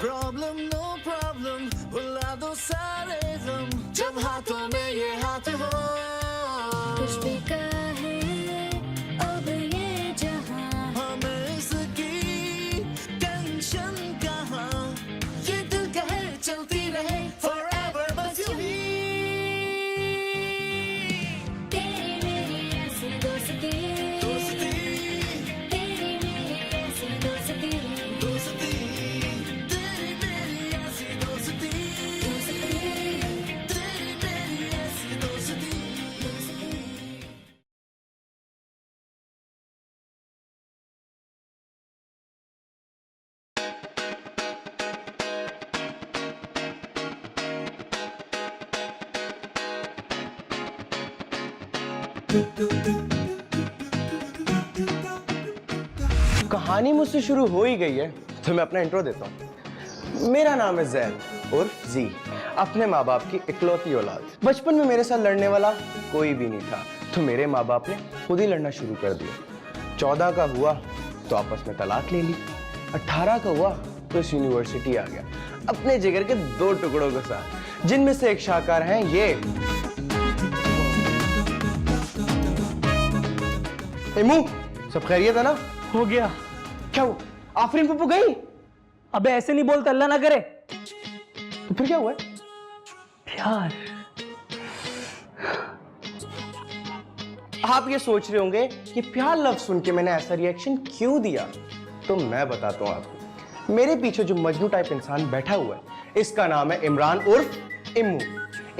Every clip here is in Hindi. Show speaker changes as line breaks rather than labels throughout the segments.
प्रॉब्लम नो प्रॉब्लम, भुला दो सारे गम, जब हाथों में ये हाथ हो।
कुछ भी कहे अब ये जहां,
हमें इसकी टेंशन कहाँ, ये दिल कहे चलती रहे forever बस यूं ही।
तेरी मेरी ऐसी दोस्ती,
दोस्ती
तेरी मेरी ऐसी दोस्ती,
दोस्ती, तेरी मेरी ऐसी दोस्ती, तेरी मेरी ऐसी दोस्ती।
कहानी मुझसे शुरू हो ही गई है तो मैं अपना इंट्रो देता हूँ। मेरा नाम है जैन उर्फ जी, अपने माँ बाप की इकलौती औलाद। बचपन में मेरे साथ लड़ने वाला कोई भी नहीं था, तो मेरे माँ बाप ने खुद ही लड़ना शुरू कर दिया। 14 का हुआ तो आपस में तलाक ले ली, 18 का हुआ तो इस यूनिवर्सिटी आ गया अपने जिगर के 2 टुकड़ों के साथ, जिनमें से एक शाहकार हैं ये। इमू, सब खैरियत है ना?
हो गया।
क्या हुआ? आफरीन पप्पू गई?
अबे ऐसे नहीं बोलते, अल्लाह ना करे।
तो फिर क्या हुआ?
प्यार।
आप ये सोच रहे होंगे कि प्यार लफ्ज सुन के मैंने ऐसा रिएक्शन क्यों दिया, तो मैं बताता हूं आपको। मेरे पीछे जो मजनू टाइप इंसान बैठा हुआ है, इसका नाम है इमरान उर्फ इम्मू।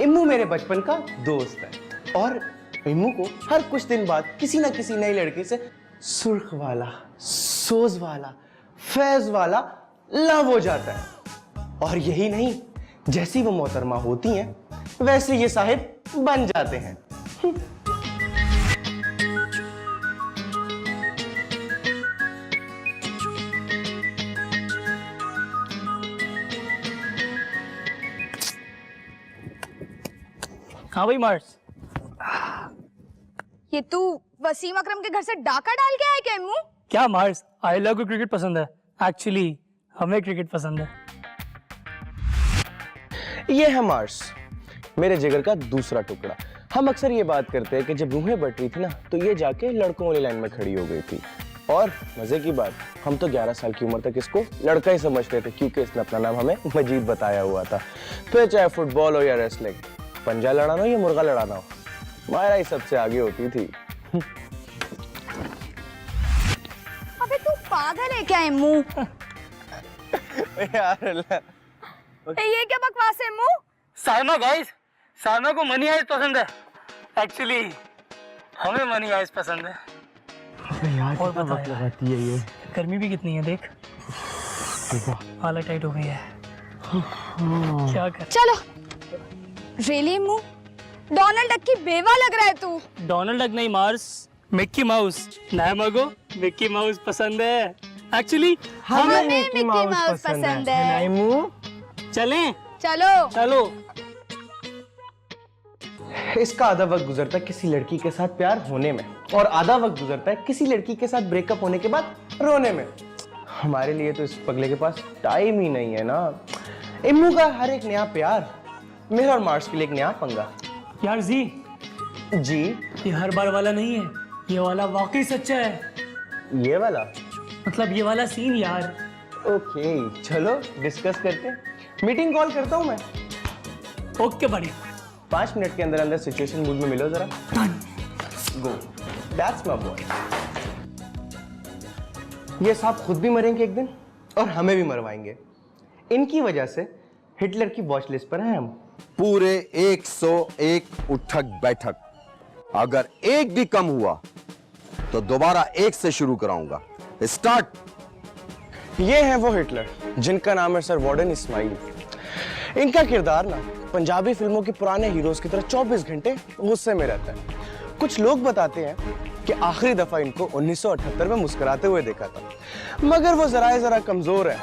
इम्मू मेरे बचपन का दोस्त है और इम्मू को हर कुछ दिन बाद किसी ना किसी नई लड़की से सुर्ख वाला, सोज वाला, फैज वाला लव हो जाता है। और यही नहीं, जैसी वो मोहतरमा होती हैं वैसे ये साहिब बन जाते हैं।
हाँ भाई मार्स।
ये तू वसीम अकरम के घर से डाका डाल के आया क्या इम्मू?
क्या मार्स, आई लव को क्रिकेट पसंद है। एक्चुअली हमें क्रिकेट पसंद है।
ये है मार्स, मेरे जिगर का दूसरा टुकड़ा। हम अक्सर ये बात करते हैं कि जब रूहें बट रही थी ना, तो ये जाके लड़कों वाली लाइन में खड़ी हो गई थी। और मजे की बात, हम तो 11 साल की उम्र तक इसको लड़का ही समझते थे, क्योंकि इसने अपना नाम हमें मजीद बताया हुआ था। फिर चाहे फुटबॉल हो या रेसलिंग, पंजा लड़ाना हो या मुर्गा लड़ाना हो, मायरा ही सबसे आगे होती थी।
अबे तू पागल है क्या इम्मू?
यार
ये क्या बकवास है इम्मू?
साइमा गाइस, साइमा को मनी आइस पसंद है। एक्चुअली हमें मनी आइस पसंद है।
यार
और बता
वक्त लगाती है ये।
गर्मी भी कितनी है देख, हालत टाइट हो गई है। क्या कर?
चलो। रियली इम्मू? डोनाल्ड डक की बेवा लग रहा है तू।
डोनाल्ड डक नहीं मार्स, मिक्की माउस। नायमा को मिक्की माउस पसंद है। एक्चुअली
हमें मिक्की माउस पसंद है।
नाइमू,
चलें?
चलो।
चलो।
इसका आधा वक्त गुजरता है किसी लड़की के साथ प्यार होने में, और आधा वक्त गुजरता है किसी लड़की के साथ ब्रेकअप होने के बाद रोने में। हमारे लिए तो इस पगले के पास टाइम ही नहीं है ना। इम्मू का हर एक नया प्यार मेरा और मार्स के लिए एक नया पंगा।
यार जी,
जी
ये हर बार वाला नहीं है, ये वाला वाकई सच्चा है।
ये वाला?
मतलब ये वाला सीन यार।
ओके चलो डिस्कस करते हैं। मीटिंग कॉल करता हूँ मैं।
ओके बढ़िया।
5 मिनट के अंदर अंदर सिचुएशन मूड में मिलो जरा। गो, दैट्स माय बॉय। ये साहब खुद भी मरेंगे एक दिन और हमें भी मरवाएंगे। इनकी वजह से हिटलर की वॉच लिस्ट पर हैं हम।
पूरे 101 उठक बैठक, अगर एक भी कम हुआ तो दोबारा 1 से शुरू कराऊंगा। स्टार्ट।
ये है वो हिटलर जिनका नाम है सर वार्डन इस्माइल। इनका किरदार ना पंजाबी फिल्मों के पुराने हीरोज की तरह 24 घंटे गुस्से में रहता है। कुछ लोग बताते हैं कि आखिरी दफा इनको 1978 में मुस्कुराते हुए देखा था, मगर वो जरा कमजोर है,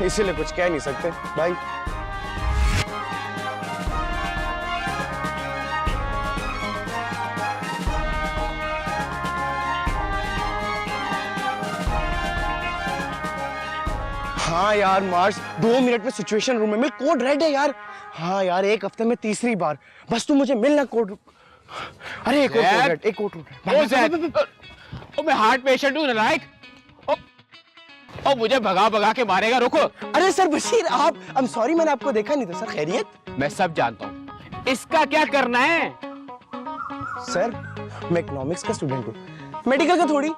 इसीलिए कुछ कह नहीं सकते भाई। हाँ यार मार्स, 2 मिनट में सिचुएशन रूम में मिल, कोड रेड है यार। हाँ यार, 1 हफ्ते में तीसरी बार, बस तू मुझे मिलना कोड। अरे एक और कोड रेड, एक और
ओ मैं हार्ट पेशेंट हूँ नालायक। ओ मुझे भगा भगा के मारेगा, रुको।
अरे सर बशीर आप, आई एम सॉरी मैंने आपको देखा नहीं था सर। खैरियत?
मैं सब जानता हूँ, इसका क्या करना है?
सर मैं इकोनॉमिक्स का स्टूडेंट हूँ, मेडिकल का थोड़ी।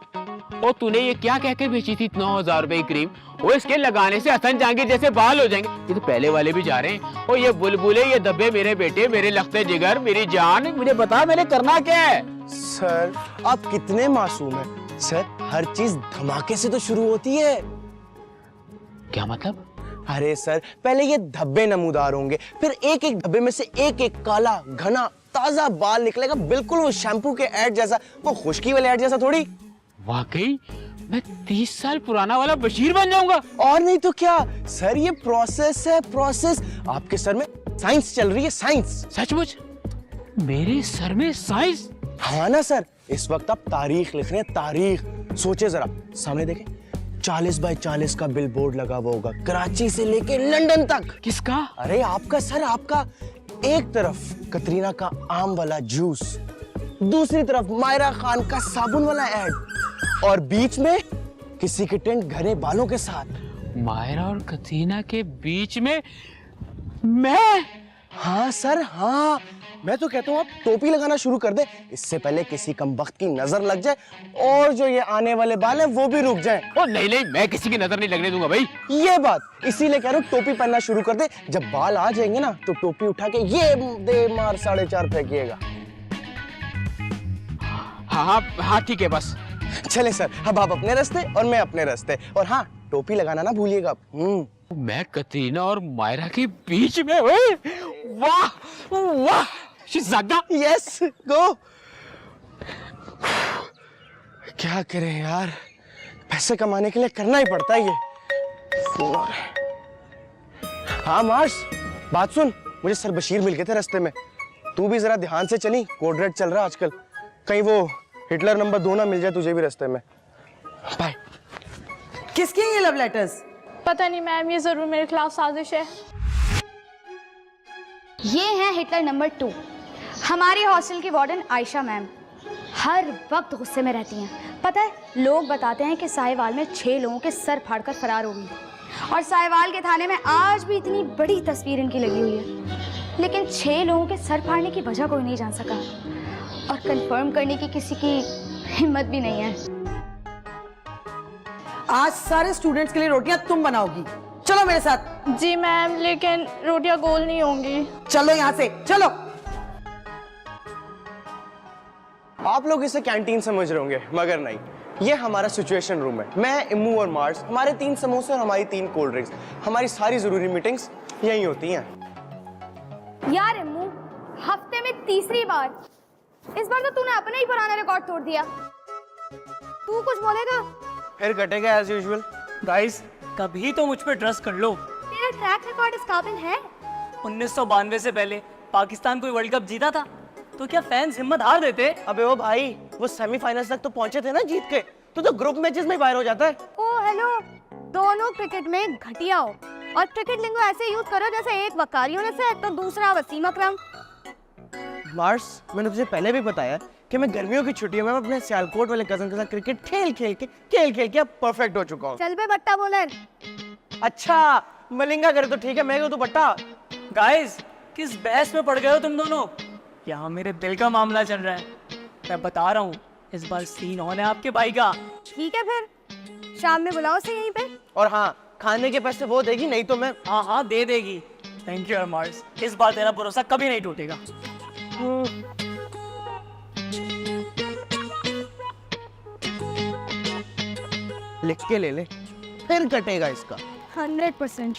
ओ तूने ये क्या कह के बेची थी 9000 रुपए की क्रीम? वो इसके लगाने से हसन जहांगीर जैसे बाल हो जाएंगे। ये तो पहले वाले भी जा रहे हैं। ओ ये बुलबुले, ये धब्बे, मेरे बेटे, मेरे लखते जिगर, मेरी जान, मुझे बता मैंने करना क्या है?
सर आप कितने मासूम हैं सर, हर चीज धमाके से तो शुरू होती है।
क्या मतलब?
अरे सर पहले ये धब्बे नमूदार होंगे, फिर एक एक धब्बे में से एक एक काला घना ताजा बाल निकलेगा, बिल्कुल वो शैम्पू के ऐड जैसा, वो खुशकी वाले ऐड जैसा थोड़ी।
वाकई मैं 30 साल पुराना वाला बशीर बन जाऊंगा।
और नहीं तो क्या सर, ये प्रोसेस है प्रोसेस। आपके सर में साइंस चल रही है, साइंस।
सचमुच मेरे सर में साइंस?
हाँ ना सर, इस वक्त आप तारीख लिख रहे हैं, तारीख। सोचे जरा, सामने देखें, 40 बाय 40 का बिल बोर्ड लगा हुआ होगा, कराची से लेके लंदन तक।
किसका?
अरे आपका सर, आपका। एक तरफ कतरीना का आम वाला जूस, दूसरी तरफ मायरा खान का साबुन वाला ऐड, और बीच में किसी के टेंट घने बालों के साथ।
मायरा और कतरीना के बीच में मैं?
हाँ सर हाँ, मैं तो कहता हूँ आप टोपी लगाना शुरू कर दे, इससे पहले किसी कमबख्त की नजर लग जाए और जो ये आने वाले बाल हैं वो भी रुक जाए।
ओ नहीं नहीं, मैं किसी की नजर नहीं लगने दूंगा भाई।
ये बात इसीलिए कह रहा हूँ, टोपी पहनना शुरू कर दे। जब बाल आ जाएंगे ना तो टोपी उठा के ये दे मार 4.5 फेंकिएगा।
हाँ हाँ हाँ ठीक है बस।
चले सर, अब आप अपने रास्ते और मैं अपने रास्ते, और हाँ टोपी लगाना ना भूलिएगा आप।
मैं कतरीना और मायरा के बीच में? वाह वाह शिहजादा।
Yes go. क्या करें यार, पैसे कमाने के लिए करना ही पड़ता है ये। हाँ मार्स, बात सुन, मुझे सर बशीर मिल गए थे रास्ते में, तू भी जरा ध्यान से चली, कोड रेड चल रहा है आजकल, कहीं वो हिटलर नंबर 2 ना मिल जाए तुझे भी रास्ते में। बाय।
किसके ये लव लेटर्स?
पता नहीं मैम, ये जरूर मेरे खिलाफ साजिश है।
ये है हिटलर नंबर 2, हमारी हॉस्टल की वार्डन आयशा मैम। हर वक्त गुस्से में रहती हैं। पता है, लोग बताते हैं कि साहिवाल में 6 लोगों के सर फाड़कर फरार हो गई, और साहिवाल के थाने में आज भी इतनी बड़ी तस्वीर इनकी लगी हुई है, लेकिन 6 लोगों के सर फाड़ने की वजह कोई नहीं जान सका, और कंफर्म करने की किसी की हिम्मत भी नहीं है।
आज सारे स्टूडेंट्स के लिए रोटियां तुम बनाओगी, चलो मेरे साथ।
जी मैम, लेकिन रोटियां गोल नहीं होंगी।
चलो यहाँ से, चलो।
आप लोग इसे कैंटीन समझ रहे होंगे, मगर नहीं, ये हमारा सिचुएशन रूम है। मैं, इम्मू और मार्स, हमारे 3 समोसे और हमारी 3 कोल्ड ड्रिंक्स, हमारी सारी जरूरी मीटिंग्स यही होती हैं।
यार इम्मू, हफ्ते में तीसरी बार, इस बार तो तूने अपना ही पुराना रिकॉर्ड तोड़ दिया। तू कुछ बोलेगा?
फिर कटेगा एज यूजुअल।
गाइस कभी तो मुझ पे ट्रस्ट कर लो।
तेरा ट्रैक रिकॉर्ड इस काबिल है?
1992 से पहले पाकिस्तान कोई वर्ल्ड कप जीता था तो क्या फैंस हिम्मत हार देते?
अबे ओ भाई, वो सेमीफाइनल्स तक तो पहुंचे थे ना जीत के, तो ग्रुप मैचेस में बाहर हो जाता है।
ओ हेलो, दोनों क्रिकेट में घटिया हो, और क्रिकेट लिंगो ऐसे यूज करो जैसे एक वकारी होने से तो दूसरा वसीम अकरम।
मार्स, मैंने तुझे पहले भी बताया कि मैं गर्मियों की छुट्टियों में अपने सियालकोट वाले कजन के साथ क्रिकेट खेल खेल के अब परफेक्ट हो चुका हूँ।
चल बे बट्टा बॉलर।
अच्छा मलिंगा करे तो ठीक है, मैं तो बट्टा।
गाइस किस बहस में पड़ गए हो तुम दोनों? यहाँ मेरे दिल का मामला चल रहा है, मैं बता रहा हूँ, इस बार सीन ऑन है आपके भाई का।
ठीक है फिर शाम में बुलाओ से यहीं पे।
और हाँ, खाने के पैसे वो देगी, नहीं तो मैं।
हाँ दे देगी। थैंक यू मार्स, इस बार तेरा भरोसा कभी नहीं टूटेगा।
लिख के ले ले, फिर कटेगा इसका।
100%।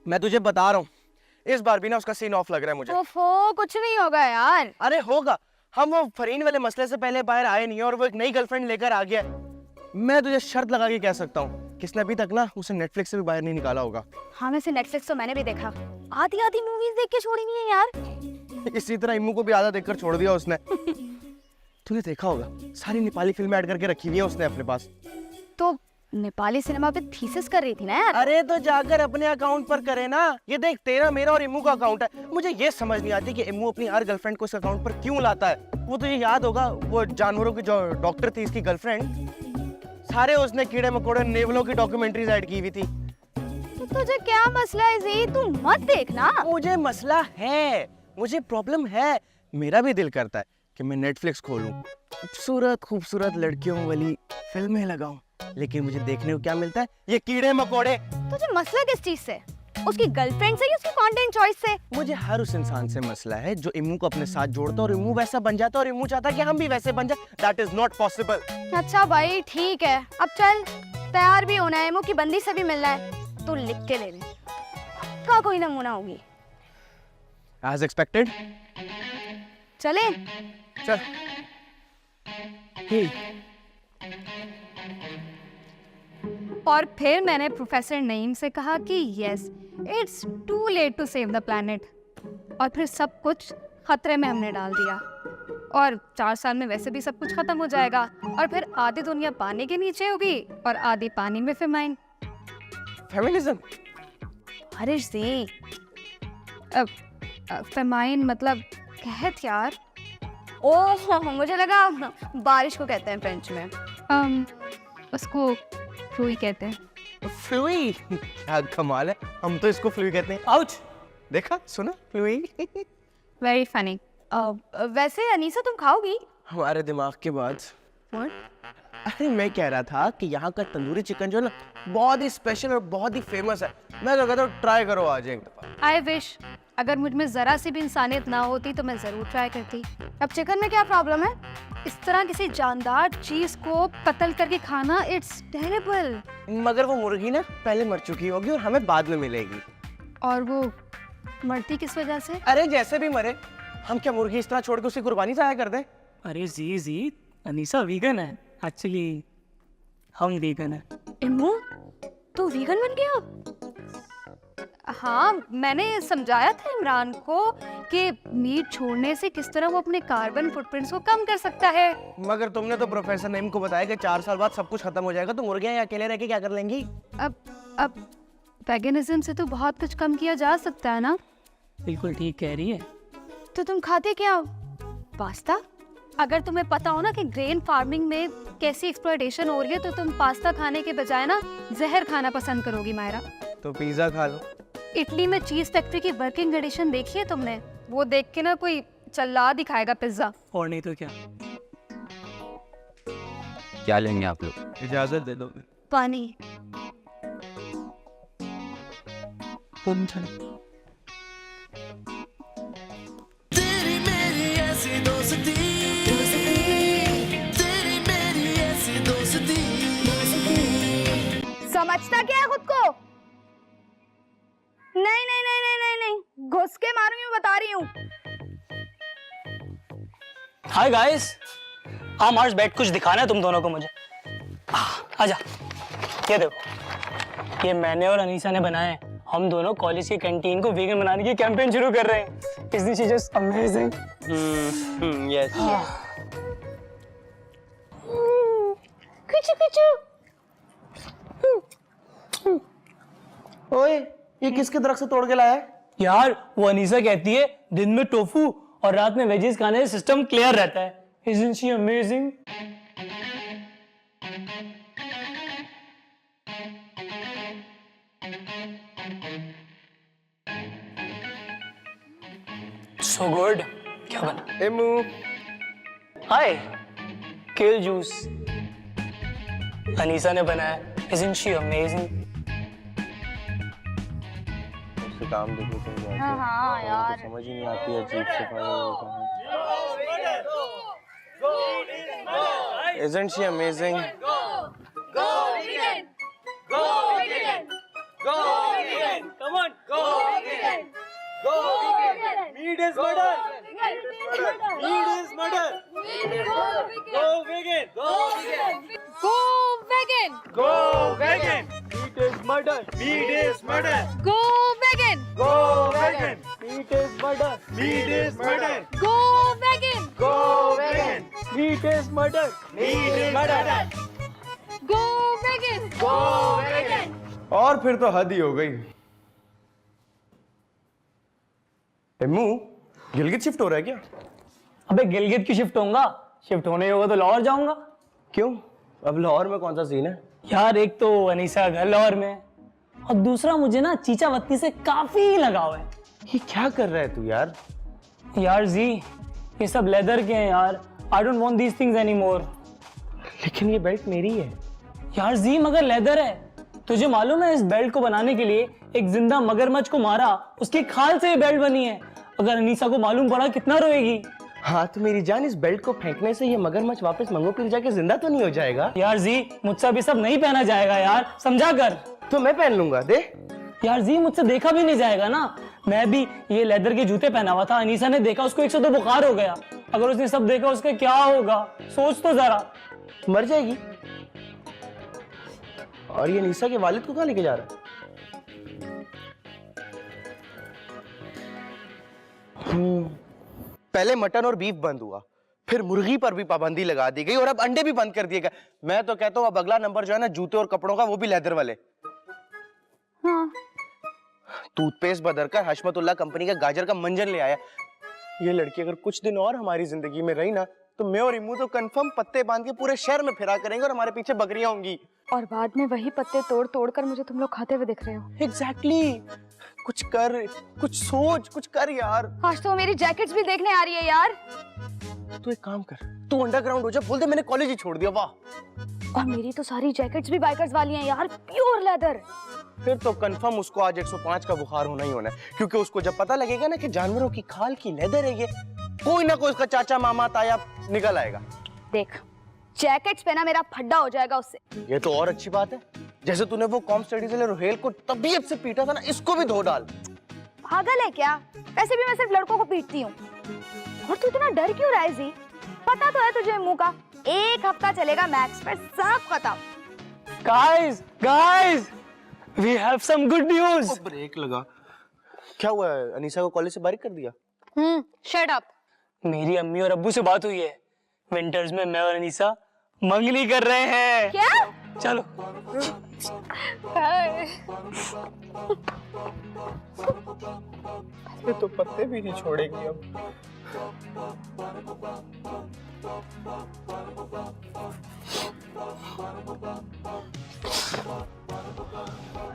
मैं तुझे बता रहा हूँ, इस बार भी ना उसका सीन ऑफ लग रहा है मुझे।
ओफो, कुछ नहीं होगा यार।
अरे होगा, हम वो फरीन वाले मसले से पहले बाहर आए नहीं और वो एक नई गर्लफ्रेंड लेकर आ गया। मैं तुझे शर्त लगा के कह सकता हूँ, किसने अभी तक ना उसे नेटफ्लिक्स से भी बाहर नहीं निकाला होगा।
हाँ वैसे नेटफ्लिक्स तो मैंने भी देखा,
आधी आधी मूवीज देख के छोड़ी हुई है यार।
इसी तरह इम्मू को भी आधा देखकर छोड़ दिया उसने। तूने देखा होगा सारी नेपाली फिल्में ऐड करके रखी हुई है उसने अपने पास।
तो नेपाली सिनेमा पे थीसिस कर रही थी ना यार।
अरे तो जाकर अपने अकाउंट पर करे ना। ये देख तेरा मेरा और इम्मू का अकाउंट है। मुझे ये समझ नहीं आती कि इम्मू अपनी हर गर्लफ्रेंड को इस अकाउंट पर क्यों लाता है। वो तुझे याद होगा वो जानवरों की जो डॉक्टर थी इसकी गर्लफ्रेंड, सारे उसने कीड़े मकोड़े नेवलों की डॉक्यूमेंट्रीज ऐड की हुई थी।
तो तुझे क्या मसला है जी, तू मत देखना।
मुझे मसला है, मुझे प्रॉब्लम है। मेरा भी दिल करता है कि मैं नेटफ्लिक्स खोलूं, खूबसूरत खूबसूरत लड़कियों वाली फिल्में लगाऊं, लेकिन मुझे देखने को क्या मिलता है? ये कीड़े मकोड़े।
तुझे मसला किस चीज से? उसकी गर्लफ्रेंड से या उसकी कंटेंट चॉइस से?
मुझे हर उस इंसान से मसला है जो इम्मू को अपने साथ जोड़ता है और इम्मू वैसा बन जाता है और इम्मू चाहता है कि हम भी वैसे बन जाए। That is not possible.
अच्छा भाई ठीक है, अब चल तैयार भी होना है, इम्मू की बंदी से भी मिलना है, तो लिख के ले ले का कोई नमूना होगी।
As expected.
चले
चल।
और फिर मैंने प्रोफेसर नईम से कहा कि yes it's too late to save the planet, और फिर सब कुछ खतरे में हमने डाल दिया, और 4 साल में वैसे भी सब कुछ खत्म हो जाएगा, और फिर आधी दुनिया पानी के नीचे होगी और आधी पानी में फेमाइन।
फेमिनिज्म।
अरे जी
फेमाइन मतलब कहत यार।
ओह मुझे लगा बारिश को कहते हैं फ्रेंच में।
उसको फ्लूई कहते हैं।
फ्लूई। क्या कमाल है, हम तो इसको फ्लूई कहते हैं।
आउच।
देखा सुना, फ्लूई।
Very funny.
वैसे अनीसा तुम खाओगी?
हमारे दिमाग के बाद। अरे मैं कह रहा था कि यहाँ का तंदूरी चिकन जो है ना बहुत ही स्पेशल और बहुत ही फेमस है। मैं तो कहता हूँ ट्राई करो आज एक दफा।
आई विश अगर मुझ में जरा सी भी इंसानियत ना होती तो मैं जरूर ट्राई करती।
अब चिकन में क्या प्रॉब्लम है?
इस तरह किसी जानदार चीज को कत्ल करके खाना इट्स टेरिबल।
मगर वो मुर्गी ना पहले मर चुकी होगी और हमें बाद में मिलेगी।
और वो मरती किस वजह से?
अरे जैसे भी मरे, हम क्या मुर्गी इस तरह छोड़ के उसे कुर्बानी जाया कर दें?
अरे जी अनीसा वीगन है एक्चुअली, हम वीगन है।
इम्मू तू वीगन बन गया?
हाँ, मैंने समझाया था इमरान को कि मीट छोड़ने से किस तरह वो अपने कार्बन फुटप्रिंट्स को कम कर सकता है।
मगर तुमने तो प्रोफेसर नईम को बताया कि 4 साल बाद सब कुछ खत्म हो जाएगा, तो मुर्गियां यहाँ अकेले रह के क्या कर लेंगी?
अब वेगनिज्म से तो बहुत कुछ कम किया जा सकता है ना।
बिल्कुल ठीक कह रही है।
तो तुम खाते क्या हो?
पास्ता? अगर तुम्हें पता हो ना कि ग्रेन फार्मिंग में कैसी एक्सप्लॉयटेशन हो रही है, तो तुम पास्ता खाने के बजाय ना जहर खाना पसंद करोगी मायरा।
तो पिज्जा खा लो।
इटली में चीज फैक्ट्री की वर्किंग कंडीशन देखी है तुमने? वो देख के ना कोई चल्ला दिखाएगा पिज्जा।
और नहीं तो क्या।
क्या लेंगे आप लोग?
इजाजत दे दो।
पानी।
तेरी मेरी ऐसी दोस्ती, तेरी मेरी ऐसी दोस्ती।
समझता क्या है खुद को? नहीं नहीं नहीं नहीं नहीं नहीं, घुस के मारूंगी, मैं बता रही हूँ।
हाय गाइस, हाँ मार्स बैठ कुछ दिखाना है तुम दोनों को मुझे। आजा, ये देखो, ये मैंने और अनीसा ने बनाया है। हम दोनों कॉलेज की कैंटीन को वीगन बनाने की कैंपेन शुरू कर रहे हैं। Isn't she just amazing?
Yes.
कुछ कुछ।
ओए, ये किसके दरख्त से तोड़ के लाया है?
यार वो अनीसा कहती है दिन में टोफू और रात में वेजीज खाने से सिस्टम क्लियर रहता है। Isn't she amazing? So good. क्या बना?
इम्मू।
हाय, केल जूस अनीसा ने बनाया। Isn't she amazing?
उससे काम देखो तुम जाके।
हाँ यार।
समझ ही नहीं आती है अजीब सफाई। Isn't she amazing?
Come on, go vegan. Go vegan. Meat is murder. Meat is murder. Go vegan. Go vegan.
Go vegan!
Go vegan. Meat is murder. Meat is murder.
Go vegan!
Go vegan.
Go wagon go wagon
और फिर तो हद ही हो गई। इम्मू, गिलगित शिफ्ट हो रहा है क्या?
अबे गिलगित की शिफ्ट होऊंगा, शिफ्ट होने ही होगा तो लाहौर जाऊंगा।
क्यों? अब लाहौर में कौन सा सीन है?
यार एक तो अनीसा का घर लाहौर में है, और दूसरा मुझे ना चीचावत्ती से काफी लगाव है।
ये क्या कर रहा है तू यार?
यार जी, ये सब लेदर के हैं यार। I don't want these things any more.
लेकिन ये बेल्ट मेरी है।
यार जी मगर लेदर है। तुझे मालूम है इस बेल्ट को बनाने के लिए एक जिंदा मगरमच्छ को मारा, उसकी खाल से ये बेल्ट बनी है। अगर अनीसा को मालूम पड़ा कितना रोएगी।
हाँ तो मेरी जान, इस बेल्ट को फेंकने से ये मगरमच्छ वापस मंगो पीर जाके जिंदा तो नहीं हो जाएगा?
यार जी मुझसे भी सब नहीं पहना जाएगा यार, समझा कर।
तो मैं पहन लूंगा, दे।
यार जी मुझसे देखा भी नहीं जाएगा ना। मैं भी ये लेदर के जूते पहना हुआ था, अनीसा ने देखा, उसको 102 बुखार हो गया। अगर उसने सब देखा उसका क्या होगा, सोच तो जरा।
मर जाएगी। और ये अनीसा के वालिद को कहाँ लेके जा रहा है? पहले मटन और बीफ बंद हुआ, फिर मुर्गी पर भी पाबंदी लगा दी गई और अब अंडे भी बंद कर दिए गए। मैं तो कहता हूँ अब अगला नंबर जो है ना जूते और कपड़ों का, वो भी लेदर वाले।
हाँ।
टूथपेस्ट बदलकर हशमतुल्लाह कंपनी का गाजर का मंजन ले आया। ये लड़की अगर कुछ दिन और हमारी जिंदगी में रही ना, तो मैं और इम्मू तो कंफर्म पत्ते बांध के पूरे शहर में फिरा करेंगे और हमारे पीछे बकरियां होंगी।
और बाद में वही पत्ते तोड़ तोड़ कर मुझे तुम लोग खाते हुए दिख रहे हो।
एग्जैक्टली। कुछ कर, कुछ सोच, कुछ कर यार।
आज तो वो मेरी जैकेट्स भी देखने आ रही है यार।
तू एक काम कर, तू अंडरग्राउंड हो जा, बोल दे मैंने कॉलेज ही छोड़ दिया। वाह।
और मेरी तो सारी जैकेट्स भी बाइकर्स वाली हैं यार, प्योर लेदर।
फिर तो कंफर्म उसको आज 105 का बुखार होना ही होना है, क्योंकि उसको जब पता लगेगा ना कि जानवरों की खाल की लेदर है ये, कोई ना कोई उसका चाचा मामा ताया निकल आएगा।
देख, जैकेट्स पहना मेरा फड्डा हो जाएगा उससे।
ये तो और अच्छी बात है। जैसे तूने वो कॉम स्टडीज वाले रोहेल को तबीयत से पीटा था ना, इसको भी धो डाल।
पागल है क्या? वैसे भी मैं सिर्फ लड़कों को पीटती हूँ। और तू इतना डर क्यों रहा है जी? पता तो है तुझे मुंह का, 1 हफ्ता चलेगा मैक्स, पर सब खत्म।
Guys guys, we have some good news.
Break लगा। क्या हुआ है? अनीसा को कॉलेज से बाहर कर दिया?
Shut up.
मेरी अम्मी और अब्बू से बात हुई है, विंटर्स में मैं और अनीसा मंगनी कर रहे हैं।
क्या?
चलो।
ये तो पत्ते भी नहीं छोड़ेगी अब।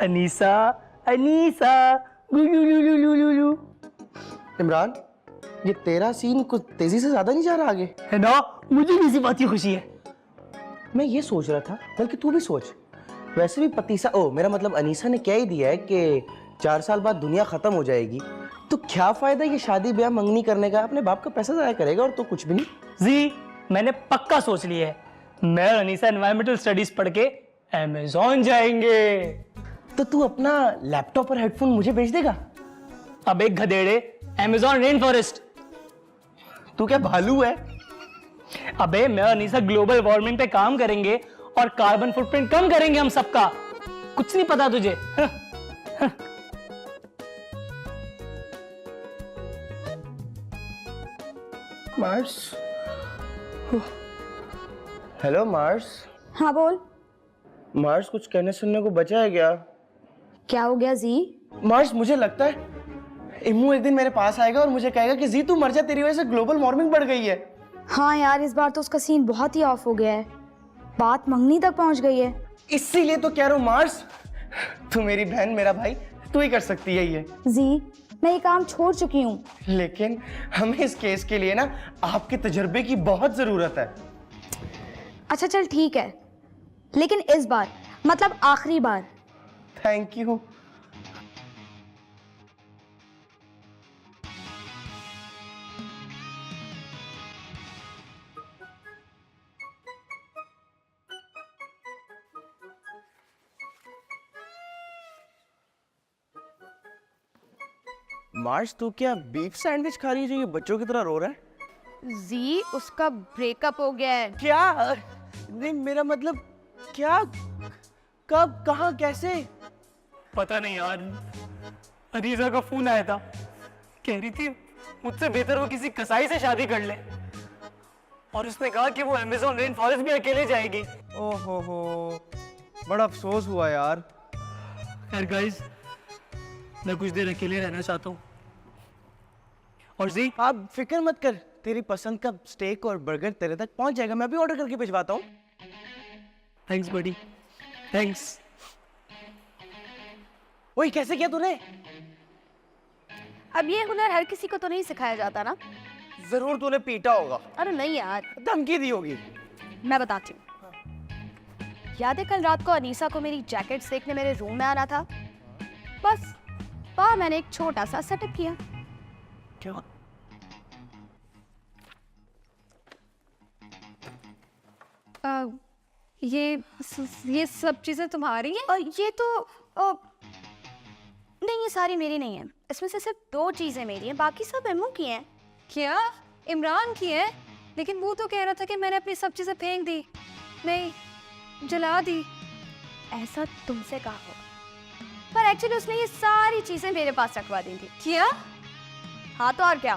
अनीसा अनीसा गुलुलुलुलुलु।
इमरान, ये तेरा सीन कुछ तेजी से ज्यादा नहीं जा रहा आगे?
है ना, मुझे भी इसी बात की खुशी है।
मैं ये सोच रहा था, बल्कि तू भी सोच। वैसे भी पतीसा, मेरा मतलब अनीसा ने क्या ही दिया है कि 4 साल बाद दुनिया खत्म हो जाएगी, तो क्या फायदा ये शादी ब्याह मंगनी करने का? अपने बाप का पैसा जाया करेगा और तो कुछ भी नहीं।
जी मैंने पक्का सोच लिया है, मैं और अनीसा एनवायरमेंटल स्टडीज पढ़ के अमेज़न जाएंगे।
तो तू अपना लैपटॉप और हेडफोन मुझे भेज देगा?
अब एक गधेड़े, अमेज़न रेन फॉरेस्ट।
तू क्या भालू है?
अबे मैं और अनीसा ग्लोबल वार्मिंग पे काम करेंगे और कार्बन फुटप्रिंट कम करेंगे हम सबका। कुछ नहीं पता तुझे?
मार्स। Hello Mars.
हाँ बोल।
मार्स, कुछ कहने सुनने को बचा है क्या?
क्या हो गया जी?
मार्स, मुझे लगता है इम्मू एक दिन मेरे पास आएगा और मुझे कहेगा कि जी तू मर जा, तेरी वजह से ग्लोबल वार्मिंग बढ़ गई है।
हाँ यार, इस बार तो उसका सीन बहुत ही ऑफ हो गया है, बात मंगनी तक पहुंच गई है।
इसीलिए तो कह रहा हूँ मार्स, तू मेरी बहन मेरा भाई, तू ही कर सकती है ये।
जी मैं ये काम छोड़ चुकी हूँ।
लेकिन हमें इस केस के लिए ना आपके तजर्बे की बहुत जरूरत है।
अच्छा चल ठीक है, लेकिन इस बार मतलब आखिरी बार।
Thank you. मार्स, तू क्या बीफ सैंडविच खा रही है जो ये बच्चों की तरह रो रहा है?
जी उसका ब्रेकअप हो गया है।
क्या? नहीं, मेरा मतलब क्या, कब, कहाँ, कैसे?
पता नहीं यार, अनीसा का फोन आया था, कह रही थी मुझसे बेहतर वो किसी कसाई से शादी कर ले। और उसने कहा कि वो अमेज़न रेन फॉरेस्ट भी अकेले जाएगी।
ओहो हो, बड़ा अफसोस हुआ यार।
यार गाइस, मैं कुछ देर अकेले रहना चाहता हूँ। और जी,
आप फिक्र मत कर, तेरी पसंद का स्टेक और बर्गर तेरे तक पहुंच जाएगा। मैं भी ऑर्डर करके भिजवाता हूँ।
थैंक्स बडी, थैंक्स।
वही कैसे किया तूने?
अब ये हुनर हर किसी को तो नहीं सिखाया जाता ना।
जरूर तूने पीटा होगा,
अरे नहीं यार,
धमकी दी होगी।
मैं बताती हूँ। याद है कल रात को अनीसा को मेरी जैकेट्स देखने मेरे रूम में आना था। बस वहाँ मैंने एक छोटा सा सेटअप किया।
क्या?
ये सब चीजें तुम्हारी हैं?
और ये तो नहीं, ये सारी मेरी नहीं है। इसमें से सिर्फ 2 चीजें मेरी हैं, बाकी सब इम्मू की हैं।
क्या इमरान की है? लेकिन वो तो कह रहा था कि मैंने अपनी सब चीजें फेंक दी, नहीं जला दी।
ऐसा तुमसे कहा हो, पर एक्चुअली उसने ये सारी चीजें मेरे पास रखवा दी थी।
क्या?
हाँ तो और क्या,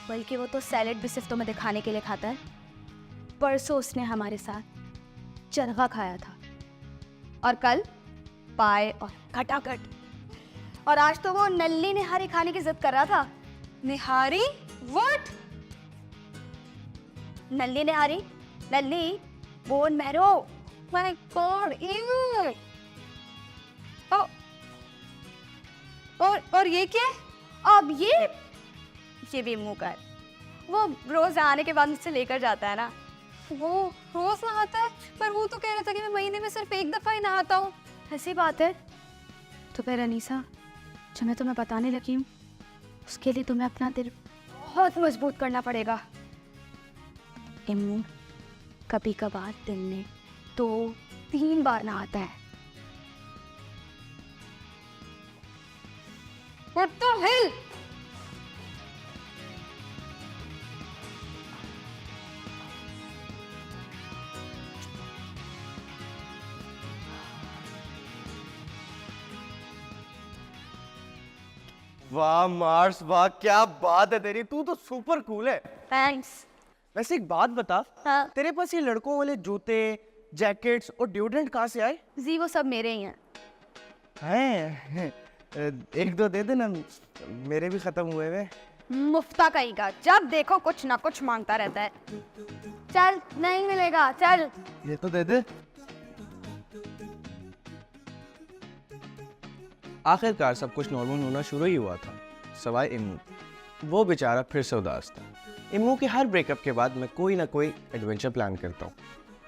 बल्कि वो तो सैलेड भी सिर्फ तुम्हें दिखाने के लिए खाता है। परसों उसने हमारे साथ चरगा खाया था, और कल पाए और खटाखट, और आज तो वो नल्ली निहारी खाने की जिद कर रहा था।
Nihari? What?
Nalli nihari, nalli bone marrow.
My god, ew. और ये क्या है?
अब ये भी मुंह कर, वो रोज आने के बाद मुझसे लेकर जाता है ना।
वो रोज नहाता है, पर वो तो कह रहा था कि मैं महीने में सिर्फ एक दफा ही नहाता हूँ।
ऐसी बात है तो फिर अनीसा, जो मैं तुम्हें बताने लगी हूँ, उसके लिए तुम्हें अपना दिल बहुत मजबूत करना पड़ेगा। इम्मू कभी कभार दिन में 2-3 बार नहाता है।
What the hell?
वाह मार्स, वाह क्या बात है तेरी, तू तो सुपर कूल है।
थैंक्स।
वैसे एक बात बता,
हाँ।
तेरे पास ये लड़कों वाले जूते, जैकेट्स और डिओड्रेंट कहाँ से आए?
जी वो सब मेरे ही हैं।
हैं? 1-2 दे देना, मेरे भी खत्म हुए वे।
मुफ्ता कहीं का, जब देखो कुछ ना कुछ मांगता रहता है। चल, नहीं मिलेगा, चल।
ये तो दे दे। आखिरकार सब कुछ नॉर्मल होना शुरू ही हुआ था, सवाए इम्मू। वो बेचारा फिर से उदास था। इम्मू के हर ब्रेकअप के बाद मैं कोई ना कोई एडवेंचर प्लान करता हूँ,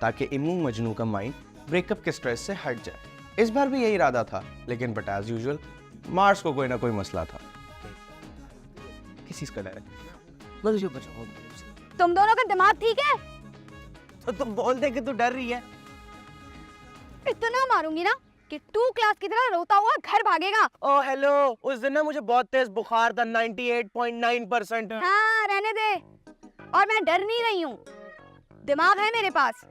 ताकि इम्मू मजनू का माइंड ब्रेकअप के स्ट्रेस से हट जाए। इस बार भी यही इरादा था, लेकिन बट एज यूजुअल मार्स को कोई ना कोई मसला था। किस चीज का डर है? मुझे बचाओ।
तुम दोनों का दिमाग ठीक है?
तो तुम बोल दे कि तू डर रही है।
इतना मारूंगी ना कि 2 क्लास की तरह रोता हुआ घर भागेगा।
ओ हेलो, उस दिन ना मुझे बहुत तेज बुखार था, 98.9%।
हाँ रहने दे, और मैं डर नहीं रही हूँ, दिमाग है मेरे पास।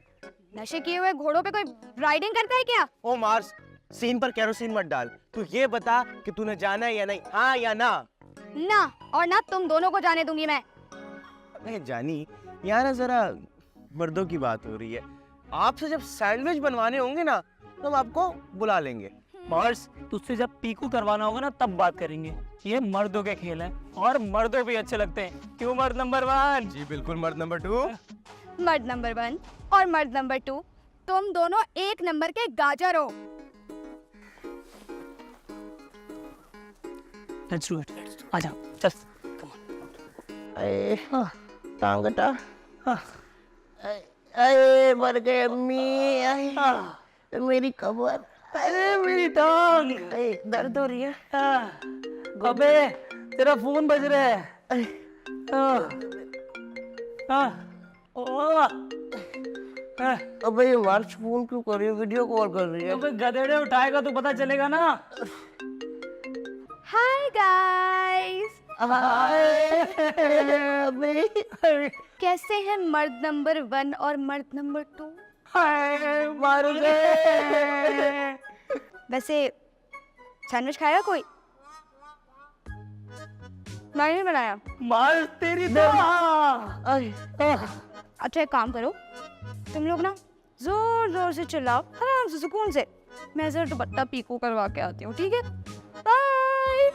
नशे किए हुए घोड़ों पे कोई राइडिंग करता है क्या?
ओ मार्स, सीन पर केरोसिन मत डाल। तू ये बता कि तूने जाना है या नहीं, हाँ या ना?
ना, और ना तुम दोनों को जाने दूंगी मैं।
अरे जानी, यहाँ ना जरा मर्दों की बात हो रही है। आपसे जब सैंडविच बनवाने होंगे ना, तो हम आपको बुला लेंगे।
मार्स, तुझसे जब पीकू करवाना होगा ना, तब बात करेंगे। ये मर्दों के खेल हैं, और मर्दों भी अच्छे लगते हैं। क्यों मर्द नंबर 1?
जी बिल्कुल मर्द नंबर 2।
मर्द नंबर 1 और मर्द नंबर 2, तुम दोनों 1 नंबर के गाजर हो।
Let's do it. आ जाओ, चल, come on.
अरे टांगटा, अरे मर गए अम्मी, मेरी कमर,
अरे मेरी टांग,
दर्द हो रही है।
अबे तेरा फोन बज रहा है।
अबे ये मार्च फोन क्यों कर रही है, वीडियो कॉल कर रही है।
अबे गधेड़े उठाएगा तो पता चलेगा ना।
हाय गाइस, कैसे हैं मर्द नंबर 1 और मर्द नंबर 2?
मारू
वैसे सैंडविच खाएगा कोई? नहीं बनाया।
मार तेरी तो
अच्छा एक काम करो, तुम लोग ना जोर जोर से चिल्लाओ, आराम से सुकून से। मैं जरा दुपट्टा पीको करवा के आती हूँ, ठीक है? बाय।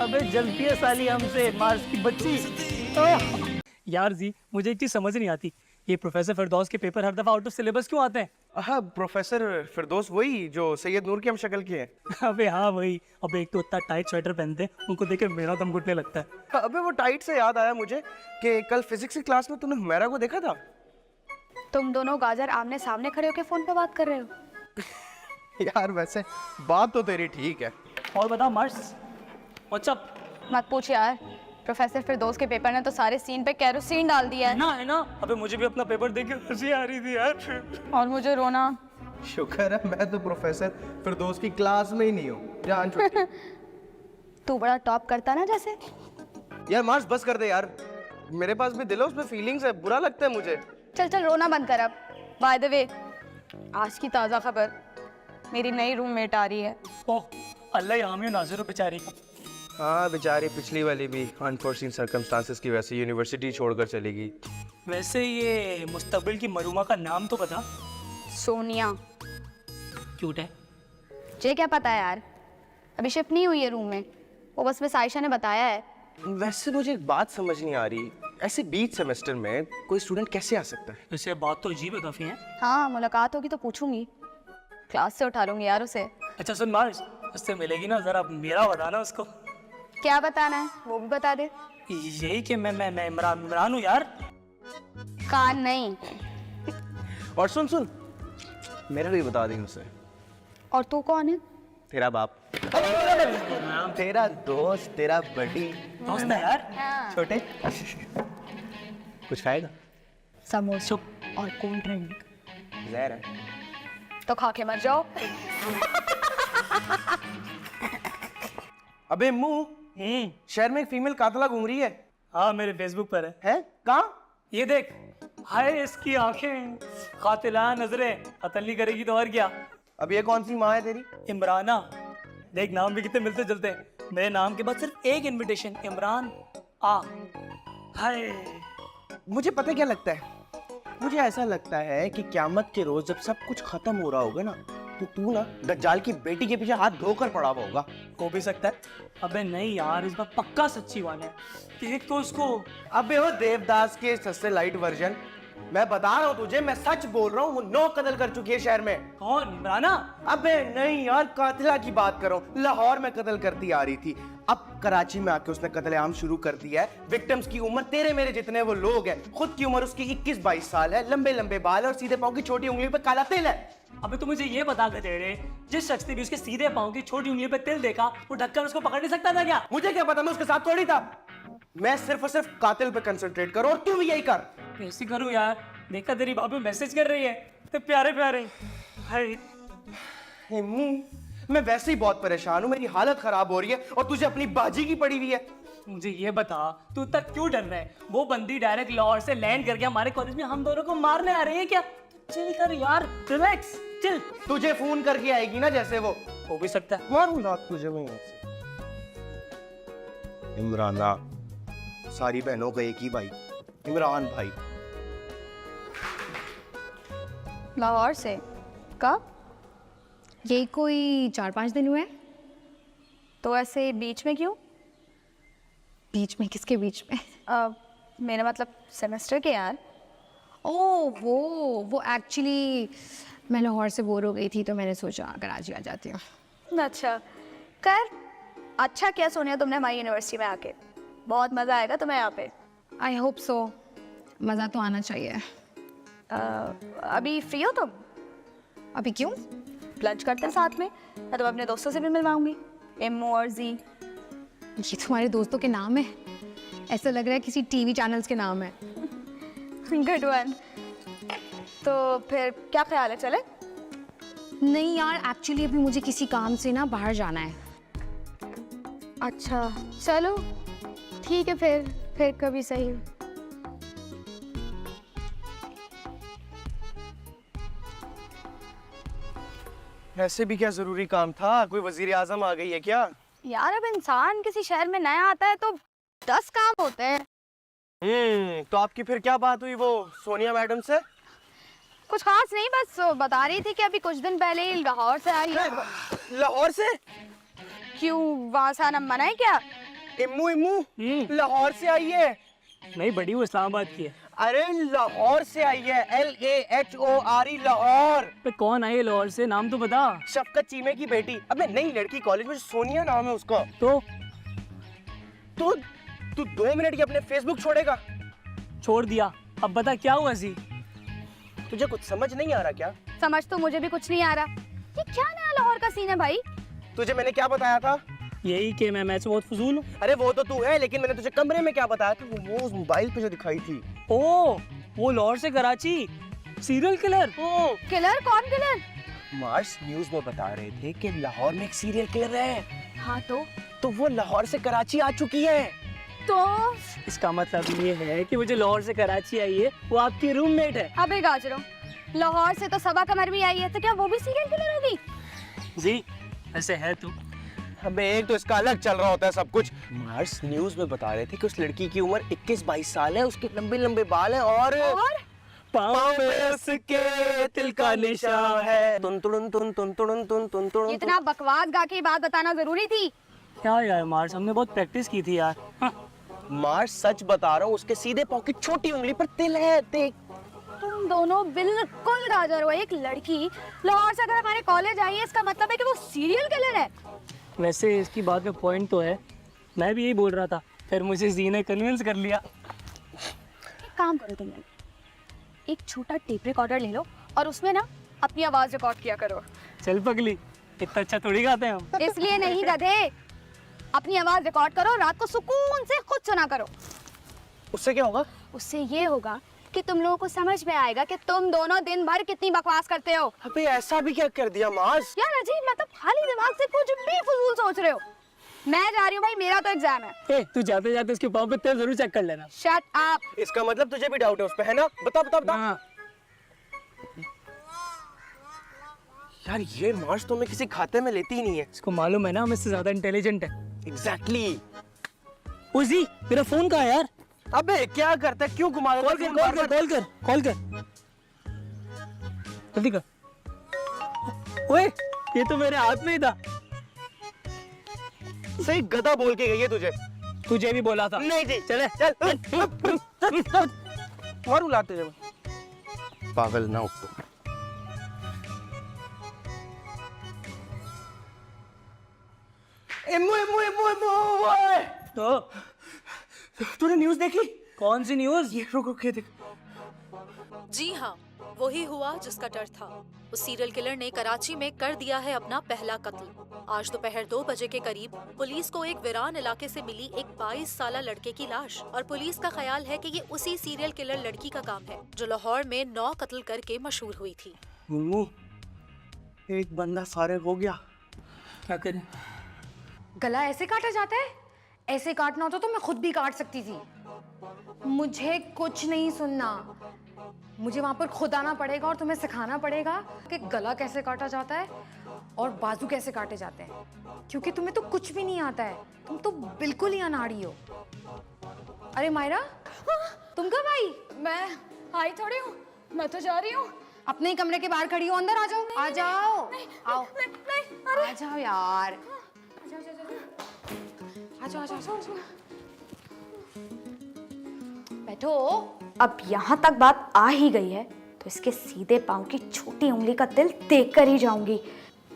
अबे जलती है साली हमसे, मार्स की बच्ची। यार जी, मुझे एक चीज समझ नहीं आती, ये प्रोफेसर फिरदौस के पेपर हर दफा आउट ऑफ सिलेबस क्यों आते हैं?
हाँ, प्रोफेसर फिरदौस वही जो सैयद नूर की हम शक्ल के हैं।
अबे हाँ वही। अबे एक तो इतना टाइट स्वेटर पहनते हैं, उनको देख के मेरा दम घुटने लगता है।
अबे वो टाइट से याद आया मुझे कि कल फिजिक्स की क्लास में तूने हुमैरा को देखा था।
तुम दोनों गाजर आमने सामने खड़े होकर फोन पे बात कर रहे हो।
यार वैसे बात तो तेरी ठीक है।
और बता मार्स, व्हाट्सअप?
मत पूछ यार, प्रोफेसर फिरदौस के पेपर ने तो सारे सीन पे केरोसिन डाल दिया है।
है ना। अबे मुझे भी अपना पेपर देख के हंसी आ रही थी यार।
और मुझे रोना।
शुक्र है मैं तो प्रोफेसर फिरदौस की क्लास में ही नहीं हूँ। जान छुट्टी।
तू बड़ा टॉप करता ना जैसे।
यार मार्स बस कर दे यार, मेरे पास भी दिल है, उसमें फीलिंग्स है, बुरा लगता है मुझे।
चल चल रोना बंद कर अब। बाय द वे, आज की ताज़ा खबर, मेरी नई रूममेट आ रही है।
ओह अल्लाह हामी नाज़िर बेचारी।
हाँ बेचारी, पिछली वाली भी अनफोर्सीन सर्कमस्टांसेस की वजह से यूनिवर्सिटी छोड़कर चली गई।
वैसे ये मुस्तकबिल की मरूमा का नाम तो बता।
सोनिया।
क्यूट है।
तुझे क्या पता है यार, अभी शिफ्ट नहीं हुई है रूम में, वो बस आयशा ने बताया है।
वैसे मुझे एक बात समझ नहीं आ रही, ऐसे बीच सेमेस्टर में कोई स्टूडेंट कैसे आ सकता है?
वैसे बात तो अजीब है काफी है।
हाँ, मुलाकात होगी तो पूछूंगी, क्लास से उठा लूंगी यार उसे।
अच्छा सुन मार्स, उससे मिलेगी ना, जरा मेरा बताना उसको।
क्या बताना है वो भी बता दे।
यही कि मैं इमरान हूँ यार।
कान नहीं।
और सुन सुन, मेरा भी बता दी उसे।
और तू कौन है?
तेरा बाप। तेरा दोस्त, तेरा बड़ी
दोस्त है यार।
छोटे। कुछ खाएगा?
समोसा
और कोल्ड ड्रिंक।
जहर है।
तो खा के मर जाओ।
अबे मुंह, शहर में एक फीमेल कातला घूम रही है।
हाँ मेरे फेसबुक पर है।
हैं? कहाँ?
ये देख, हाय इसकी आंखें, कातिलाना नजरें, कत्ल नहीं करेगी तो और क्या।
अब ये कौन सी माँ है तेरी?
इमराना। देख नाम भी कितने मिलते जुलते हैं। मेरे नाम के बाद सिर्फ एक इनविटेशन, इमरान आ। हाय।
मुझे पता क्या लगता है, मुझे ऐसा लगता है कि क़यामत के रोज जब सब कुछ खत्म हो रहा होगा ना, तो तू ना दज्जाल की बेटी के पीछे हाथ धोकर पड़ा हुआ होगा।
हो भी सकता है। अबे नहीं यार, इस बार पक्का सच्ची वाला है। देख तो इसको।
अबे वो देवदास के सबसे लाइट वर्जन, मैं बता रहा हूँ तुझे, मैं सच बोल रहा हूँ, वो 9 कत्ल कर चुकी है शहर में।
कौन? इमराना?
अबे नहीं यार, कातिला की बात करो। लाहौर में कत्ल करती आ रही थी, अब कराची में आके उसने कत्लेआम शुरू कर दिया है। विक्टिम्स की उम्र तेरे मेरे जितने वो लोग हैं। खुद की उम्र उसकी 21-22 साल है, लंबे लंबे बाल और सीधे पाँव की छोटी उंगली पे काला तिल है।
अबे तू मुझे ये बता के दे रहे, जिस शख्स ने भी उसके सीधे पाँव की छोटी उंगली पे तिल देखा, वो ढककर उसको पकड़ नहीं सकता था क्या?
मुझे क्या पता, मैं उसके साथ थोड़ी था। मैं सिर्फ और सिर्फ कातिल पे कंसंट्रेट करो, और तू भी यही कर।
कैसी करूँ यार? देखा तेरी भाभी मैसेज कर रही है, तो प्यारे प्यारे। हाय
मैं वैसे ही बहुत परेशान हूँ, मेरी हालत खराब हो रही है, और तुझे अपनी बाजी की पड़ी हुई है।
मुझे ये बता, तू तक क्यों डर रहा है? वो बंदी डायरेक्ट लाहौर से लैंड करके हमारे कॉलेज में हम दोनों को मारने आ रही है क्या? चिल कर यार, रिलैक्स, चिल।
तुझे फोन करके आएगी ना जैसे वो।
हो भी सकता है।
मारूं रात तुझे वहीं से। इमराना, सारी बहनों का एक ही भाई, इमरान भाई।
लाहौर से? कब?
यही कोई 4-5 दिन हुए।
तो ऐसे बीच में क्यों?
बीच में? किसके बीच में?
मेरा मतलब सेमेस्टर के यार।
ओह वो एक्चुअली मैं लाहौर से बोर हो गई थी, तो मैंने सोचा अगर आज ही आ जाती हूँ।
अच्छा कर, अच्छा क्या सोनिया तुमने हमारी यूनिवर्सिटी में आके, बहुत मज़ा आएगा तुम्हें यहाँ पे।
आई होप सो, मज़ा तो आना चाहिए।
अभी फ्री हो तुम?
अभी क्यों?
लंच करते हैं साथ में, मैं तो अपने दोस्तों से भी मिलवाऊंगी, एम्मू और जी।
ये तुम्हारे दोस्तों के नाम है? ऐसा लग रहा है किसी टीवी चैनल्स के नाम है।
Good one. तो फिर क्या ख्याल है, चले?
नहीं यार, एक्चुअली अभी मुझे किसी काम से ना बाहर जाना है।
अच्छा चलो ठीक है, फिर कभी सही।
ऐसे भी क्या जरूरी काम था? कोई वजीर आजम आ गई है क्या?
यार अब इंसान किसी शहर में नया आता है तो 10 काम होते हैं।
तो आपकी फिर क्या बात हुई वो सोनिया मैडम से?
कुछ खास नहीं, बस बता रही थी कि अभी कुछ दिन पहले ही लाहौर से आई है।
लाहौर से?
क्यों, वहाँ से आना मना है क्या?
इम्मू इम्मू लाहौर से आई है?
नहीं बड़ी, वो इस्लामाबाद की है।
अरे लाहौर से आई है, LAHORE लाहौर।
पे कौन आई है लाहौर से, नाम तो बता।
शफकत चीमे की बेटी। अबे नई लड़की कॉलेज में, सोनिया नाम है उसका।
तो
तू 2 मिनट के अपने फेसबुक छोड़ेगा?
छोड़ दिया। अब बता क्या हुआ जी?
तुझे कुछ समझ नहीं आ रहा क्या?
समझ तो मुझे भी कुछ नहीं आ रहा। ये क्या नया लाहौर का सीन है भाई?
तुझे मैंने क्या बताया था?
यही कि मैं मैच बहुत फजूल हूँ।
अरे वो तो तू है, लेकिन मैंने तुझे कमरे में क्या बताया था? वो उस मोबाइल पे जो दिखाई थी।
ओ, वो लाहौर से कराची सीरियल किलर।
किलर? कौन किलर?
मार्स न्यूज में बता रहे थे कि लाहौर में एक सीरियल किलर है।
हाँ
तो वो लाहौर से कराची आ चुकी है।
तो
इसका मतलब ये है कि वो जो लाहौर से कराची आई है वो आपकी रूममेट है।
अबे गाजरों, लाहौर से तो सबा कमर भी आई है, तो क्या वो भी सीरियल किलर होगी?
जी ऐसे है तू।
अबे एक तो इसका अलग चल रहा होता है सब कुछ। मार्स न्यूज में बता रहे थे कि उस लड़की की उम्र 21-22 साल है, उसके लंबे लंबे बाल हैं और
पाँव पे उसके तिल का निशान है।
तुन तुन तुन तुन तुन तुन तुन तुन।
इतना बकवास गा के बात बताना जरूरी थी?
क्या यार मार्स, हमने बहुत प्रैक्टिस की थी यार। हाँ।
मार्स सच बता रहा हूँ, उसके सीधे पॉकेट छोटी उंगली पर तिल है, देख।
तुम दोनों बिल्कुल गाजर हो। एक लड़की लाहौर से अगर हमारे कॉलेज आई है, इसका मतलब है कि वो सीरियल किलर है।
वैसे इसकी बात में पॉइंट तो है, मैं भी यही बोल रहा था, फिर मुझे जी ने कन्विंस कर लिया।
एक काम करो तुम लोग, एक छोटा टेप रिकॉर्डर ले लो और उसमें ना अपनी आवाज रिकॉर्ड किया करो।
चल पगली, इतना अच्छा थोड़ी गाते हैं हम।
इसलिए नहीं गधे, अपनी आवाज रिकॉर्ड करो, रात को सुकून से खुद सुना करो।
उससे क्या होगा?
उससे ये होगा कि तुम लोगों को समझ में आएगा कि तुम दोनों दिन भर कितनी बकवास करते हो।
अबे ऐसा भी क्या कर दिया मार्स?
यार अजीब, मतलब खाली दिमाग से कुछ भी फजूल सोच रहे हो। मैं जा रही हूँ भाई, मेरा तो एग्जाम है।
ए, तू जाते जाते उसके पाँव पे तेल जरूर चेक कर लेना।
Shut up.
इसका मतलब तुझे भी डाउट है उस पे, है ना? बता बता बता।
हाँ।
यार ये मार्स तो मैं किसी खाते में लेती ही नहीं है।
इसको मालूम है ना हम इससे ज्यादा इंटेलिजेंट है।
एग्जैक्टली।
उजी, मेरा फोन कहाँ है यार?
अबे क्या करता है, क्यों घुमा रहा है?
कॉल कर जल्दी कर। ओए, ये तो मेरे हाथ में ही था।
सही गधा बोल के गई है तुझे।
तुझे भी बोला था।
नहीं जी,
चले
चल। और उलाते जब पागल ना उठ। इम्मू इम्मू इम्मू इम्मू।
तो
तूने न्यूज़ देखी?
कौन सी न्यूज़?
ये रुक रुक, ये देख।
जी हाँ, वही हुआ जिसका डर था। उस सीरियल किलर ने कराची में कर दिया है अपना पहला कत्ल। आज दोपहर 2 बजे के करीब पुलिस को एक वीरान इलाके से मिली एक 22 साला लड़के की लाश, और पुलिस का ख्याल है कि ये उसी सीरियल किलर लड़की का काम है जो लाहौर में 9 कत्ल करके मशहूर हुई थी।
इम्मू, एक बंदा फारिग हो गया।
क्या करें?
गला ऐसे काटा जाता है? ऐसे काटना होता तो मैं खुद भी काट सकती थी। मुझे कुछ नहीं सुनना, मुझे वहां पर खुद आना पड़ेगा और तुम्हें सिखाना पड़ेगा कि गला कैसे काटा जाता है और बाजू कैसे काटे जाते हैं, क्योंकि तुम्हें तो कुछ भी नहीं आता है। तुम तो बिल्कुल ही अनाड़ी हो। अरे मायरा, तुम कब आई?
मैं आई थोड़ी हूँ, मैं तो जा रही हूँ।
अपने ही कमरे के बाहर खड़ी हो, अंदर आ जाओ। आ जाओ, आओ,
नहीं,
आ जाओ यार, आ जाओ, आ जाओ, बैठो।
अब यहाँ तक बात आ ही गई है तो इसके सीधे पाँव की छोटी उंगली का तिल देख कर ही जाऊंगी,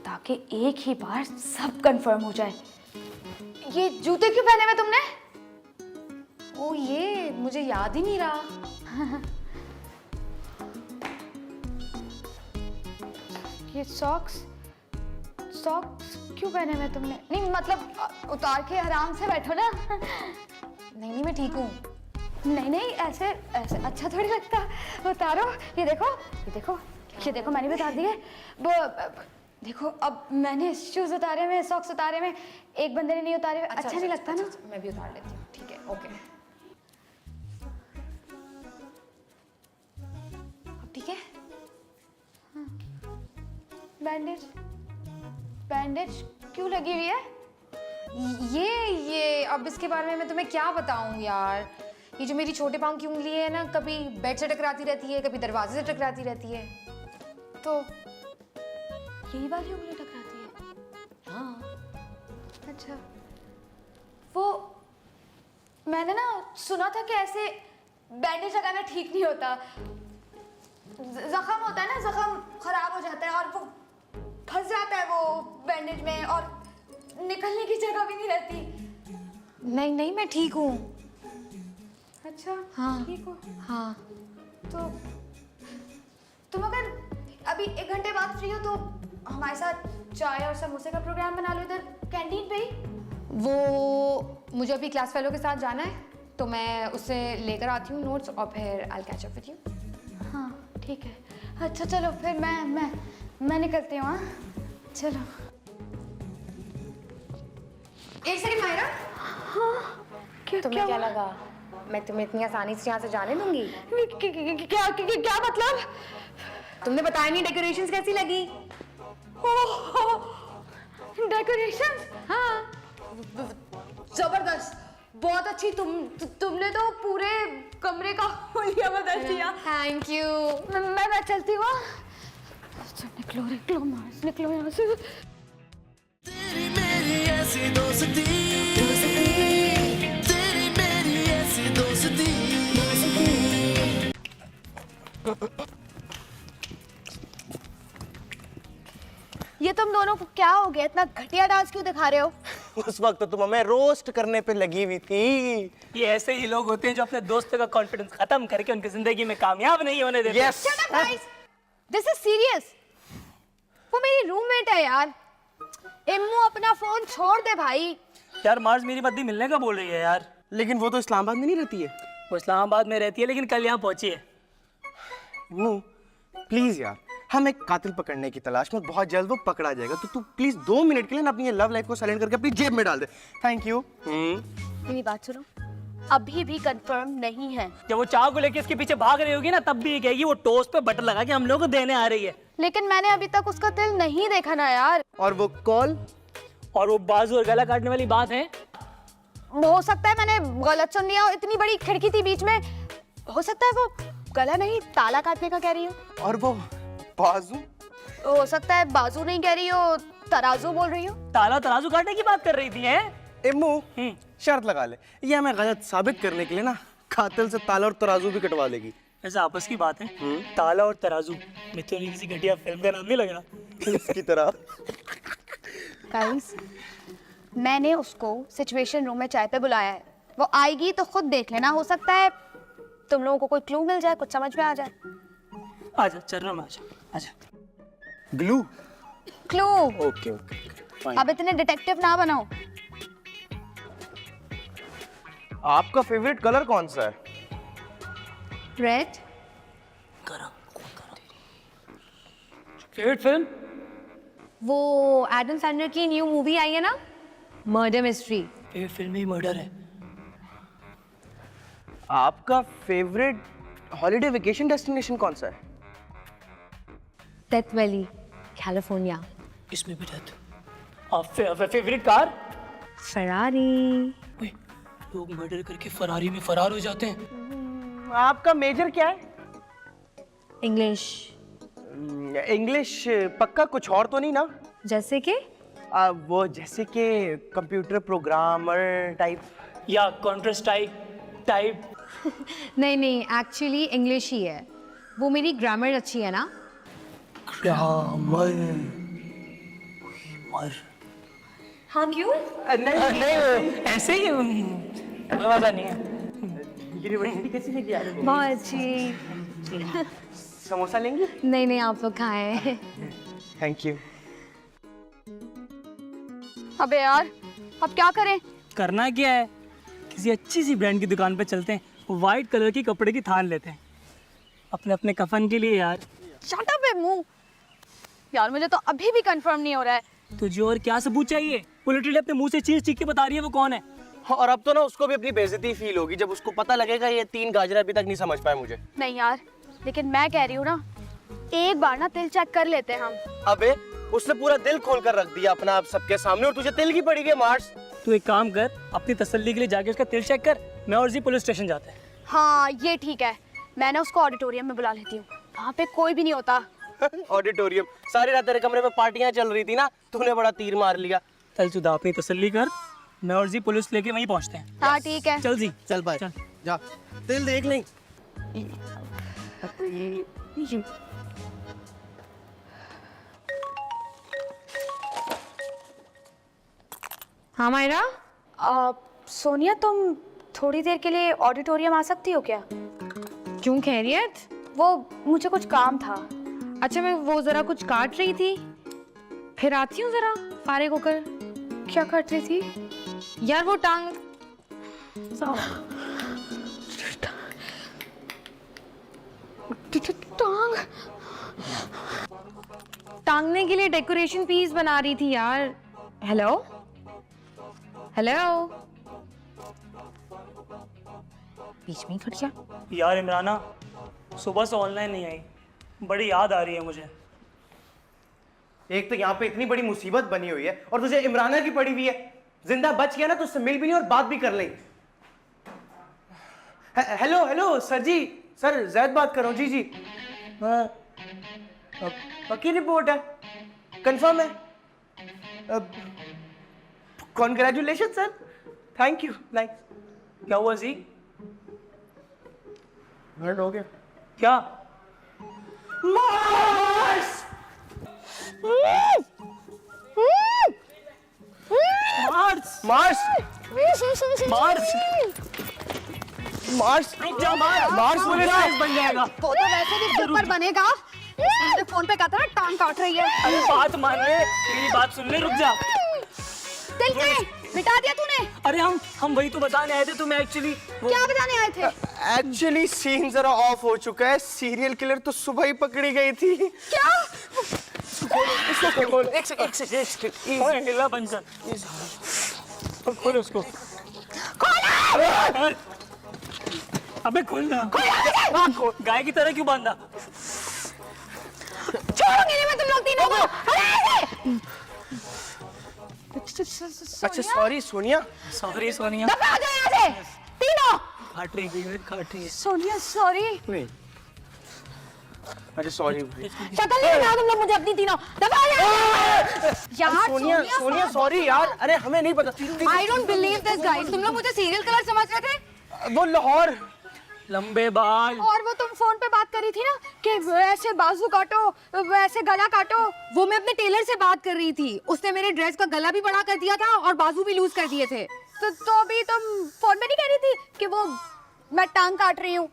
ताकि एक ही बार सब कंफर्म हो जाए। ये जूते क्यों पहने हुए तुमने?
ओ ये मुझे याद ही नहीं रहा।
ये सॉक्स क्यों पहने हुए तुमने? नहीं मतलब उतार के आराम से बैठो ना।
नहीं मैं ठीक हूँ।
नहीं ऐसे अच्छा थोड़ी लगता। उतारो, ये देखो मैंने भी उतार दिए। वो देखो, अब मैंने शूज उतारे में, सॉक्स उतारे में, एक बंदे ने नहीं उतारे। अच्छा नहीं लगता ना?
मैं भी उतार लेती हूँ, ठीक है, ओके। अब ठीक है?
बैंडेज क्यों लगी हुई है?
ये अब इसके बारे में मैं तुम्हें क्या बताऊं यार। ये जो मेरी छोटे पाँव की उंगली है ना, कभी बेड से टकराती रहती है, कभी दरवाजे से टकराती रहती है। तो यही वाली उंगली टकराती है? हाँ। अच्छा, वो मैंने ना सुना था कि ऐसे बैंडेज लगाना ठीक नहीं होता। जख्म होता है ना, जख्म खराब हो जाता है और वो फंस जाता है वो बैंडेज में और निकलने की जगह भी नहीं रहती। नहीं नहीं, मैं ठीक हूँ। अच्छा, हाँ ठीक हो? हाँ। तो तुम अगर अभी 1 घंटे बाद फ्री हो तो हमारे साथ चाय और समोसे का प्रोग्राम बना लो इधर कैंटीन पे ही। वो मुझे अभी क्लास फेलो के साथ जाना है, तो मैं उससे लेकर आती हूँ नोट्स और फिर I will catch up with you. हाँ ठीक है। अच्छा चलो फिर मैं निकलती हूँ। हाँ चलो। एक सेकंड मायरा। हाँ तुम्हें क्या लगा मैं तुम्हें इतनी आसानी से यहाँ से जाने दूंगी? क्या मतलब? तुमने बताया नहीं डेकोरेशंस कैसी लगी? डेकोरेशंस? हाँ जबरदस्त, बहुत अच्छी। तुमने तो पूरे कमरे का हुलिया बदल दिया। Thank you. मैं चलती हूँ। निकलो यहाँ से।
तेरी मेरी ऐसी दोस्ती, तेरी मेरी ऐसी दोस्ती।
ये तुम दोनों को क्या हो गया? इतना घटिया डांस क्यों दिखा रहे हो?
उस वक्त तो तुम हमें रोस्ट करने पे लगी हुई थी।
ये ऐसे ही लोग होते हैं जो अपने दोस्तों का कॉन्फिडेंस खत्म करके उनकी जिंदगी में कामयाब नहीं होने देते।
यस।
This is serious. वो मेरी रूममेट है यार। इम्मू अपना फोन छोड़ दे भाई।
यार मार्ज मेरी बद्दी मिलने का बोल रही है यार।
लेकिन वो तो इस्लामाबाद में नहीं रहती है।
वो इस्लामाबाद में रहती है लेकिन कल यहाँ पहुंची है।
प्लीज यार, हम एक कातिल पकड़ने की तलाश में, बहुत जल्द वो पकड़ा जाएगा, तो तू प्लीज 2 मिनट के लिए ना अपनी ये लव लाइफ को साइलेंट करके अपनी जेब में डाल दे। Thank you.
मेरी बात सुनो, अभी भी कंफर्म नहीं है।
जब वो चाव को लेके इसके पीछे भाग रही होगी ना, तब भी ये कहेगी वो टोस्ट पे बटर लगा के हम लोग को देने आ रही है।
लेकिन मैंने अभी तक उसका दिल नहीं देखा ना यार।
और वो कॉल
और वो बाजू और गला काटने वाली बात है।
हो सकता है मैंने गलत सुन लिया हो, इतनी बड़ी खिड़की थी बीच में। हो सकता है वो गला नहीं ताला काटने का कह रही हो।
और वो बाजू?
हो सकता है बाजू नहीं कह रही हो, तराजू बोल रही हो।
ताला तराजू काटने की बात कर रही थी हैं?
इम्मू शर्त लगा ले, ये हमें गलत साबित करने के लिए ना कातिल से ताला और तराजू भी कटवा लेगी।
ऐसा आपस की बात है। ताला और तराजू मित्रों किसी घटिया फिल्म का नाम नहीं लग रहा
इसकी तरह।
गाइस, मैंने उसको सिचुएशन रूम में चाय पे बुलाया है। वो आएगी तो खुद देख लेना। हो सकता है तुम लोगों को कोई क्लू मिल जाए, कुछ समझ में आ जाए।
आजा चर्रा में आजा।
ग्लू?
क्लू?
Okay fine.
अब इतने डिटेक्टिव ना बनाओ।
आपका फेवरेट कलर कौन सा है?
रेड।
Favourite film?
वो एडम सैंडलर की न्यू मूवी आई है ना, मर्डर मिस्ट्री।
फेवरेट फिल्म ही मर्डर है।
आपका फेवरेट हॉलिडे वेकेशन डेस्टिनेशन कौन सा है?
Death valley, California.
इसमें भी डेथ। Favourite car?
फरारी।
लोग मर्डर करके फरारी में फरार हो जाते हैं।
आपका मेजर क्या है?
इंग्लिश।
इंग्लिश पक्का? कुछ और तो नहीं ना?
जैसे कि
वो जैसे कि कंप्यूटर प्रोग्रामर टाइप
या कॉन्ट्रेस्ट टाइप।
नहीं, एक्चुअली इंग्लिश ही है। वो मेरी ग्रामर अच्छी है ना।
ग्रामर।
हाँ क्यों?
नहीं
ऐसे ही मजा नहीं है।
यूनिवर्सिटी कैसी लगी आपको?
बहुत अच्छी।
समोसा लेंगे?
नहीं आप लोग खाएं।
Thank you.
अबे यार, अब क्या करें?
करना क्या है, किसी अच्छी सी ब्रांड की दुकान पे चलते हैं, वाइट कलर की कपड़े की थान लेते हैं अपने कफन के लिए यार।
शट अप मुंह। यार मुझे तो अभी भी कंफर्म नहीं हो रहा है।
तुझे और क्या सबूत चाहिए? वो लिटरली अपने मुंह से चीज चीख के बता रही है वो कौन है।
और अब तो ना उसको भी अपनी बेइज्जती फील होगी जब उसको पता लगेगा ये 3 गाजर अभी तक नहीं समझ पाए मुझे।
नहीं यार, लेकिन मैं कह रही हूँ ना, एक बार ना दिल चेक कर लेते हैं हम।
अबे उसने पूरा दिल खोल कर रख दिया अपना आप सबके सामने और तुझे तिल की पड़ी है मार्स।
तू एक काम कर, अपनी तसल्ली के लिए जाके उसका तिल चेक कर, मैं और जी पुलिस स्टेशन जाते हैं।
हाँ ये ठीक है, मैं ना उसको ऑडिटोरियम में बुला लेती हूँ, वहाँ पे कोई भी नहीं होता।
ऑडिटोरियम? सारी रात तेरे कमरे में पार्टियां चल रही थी ना, तूने बड़ा तीर मार लिया।
चल सुधा, अपनी तसल्ली कर, मैं और जी पुलिस लेके वहीं पहुँचते हैं।
हाँ ठीक है।
चल जी।
चल भाई जा, तिल देख लें।
हाँ मायरा,
सोनिया तुम थोड़ी देर के लिए ऑडिटोरियम आ सकती हो क्या?
क्यों, खैरियत?
वो मुझे कुछ काम था।
अच्छा, मैं वो जरा कुछ काट रही थी, फिर आती हूँ जरा फारिग होकर।
क्या काट रही थी?
यार वो टांग
टांग
टांगने के लिए डेकोरेशन पीस बना रही थी यार। हेलो हेलो, बीच में ही खड़ गया।
यार इमराना, सुबह से ऑनलाइन नहीं आई, बड़ी याद आ रही है मुझे।
एक तो यहाँ पे इतनी बड़ी मुसीबत बनी हुई है और तुझे इमराना की पड़ी हुई है। जिंदा बच गया ना तो उससे मिल भी नहीं और बात भी कर लें। हेलो हेलो सर जी, सर जैद बात कर रहा हूँ। जी जी, पक्की रिपोर्ट है? कंफर्म है? Congratulation sir, thank you. Nice.
क्या हुआ जी?
हर्ट हो गया
क्या?
Mars!
Mars!
Mars!
Mars!
Mars!
रुक जा, मार्स पुलिस केस बन जाएगा।
वो तो वैसे भी सुपर बनेगा। उसने फोन पे कहा था ना टांग काट रही है।
अरे बात मान ले, मेरी बात सुन ले, रुक जा।
दिल से मिटा दिया तूने।
अरे हम वही तो बताने आए थे तुम्हें एक्चुअली।
क्या बताने आए थे?
एक्चुअली सीन जरा ऑफ हो चुका है। सीरियल किलर तो सुबह ही पकड़ी गई थी।
क्या?
एक सेकंड, हिला बंद कर। खोल उसको। अबे खोल ना। गाय की तरह क्यों बांधा?
छोड़ूंगी नहीं मैं तुम लोग तीनों को।
अच्छा सॉरी सोनिया।
सॉरी सोनिया।
दबा जाओ यहाँ से तीनों।
काट रही है।
सोनिया सॉरी।
नहीं, अरे सॉरी।
शक्ल नहीं बनाओ तुम लोग मुझे अपनी तीनों। दबा यार।
सोनिया सोनिया सॉरी यार, अरे हमें नहीं पता।
I don't believe this guys, तुम लोग मुझे सीरियल किलर समझ रहे थे?
वो लाहौर,
लंबे बाल।
और वो तुम फोन पे बात कर रही थी ना कि वैसे बाजू काटो वैसे गला काटो, वो मैं अपने टेलर से बात कर रही थी। उसने मेरे ड्रेस का गला भी बड़ा कर दिया था और बाजू भी लूज कर दिए थे। तो अभी तुम फोन में नहीं कह रही थी कि वो मैं टांग काट रही हूँ?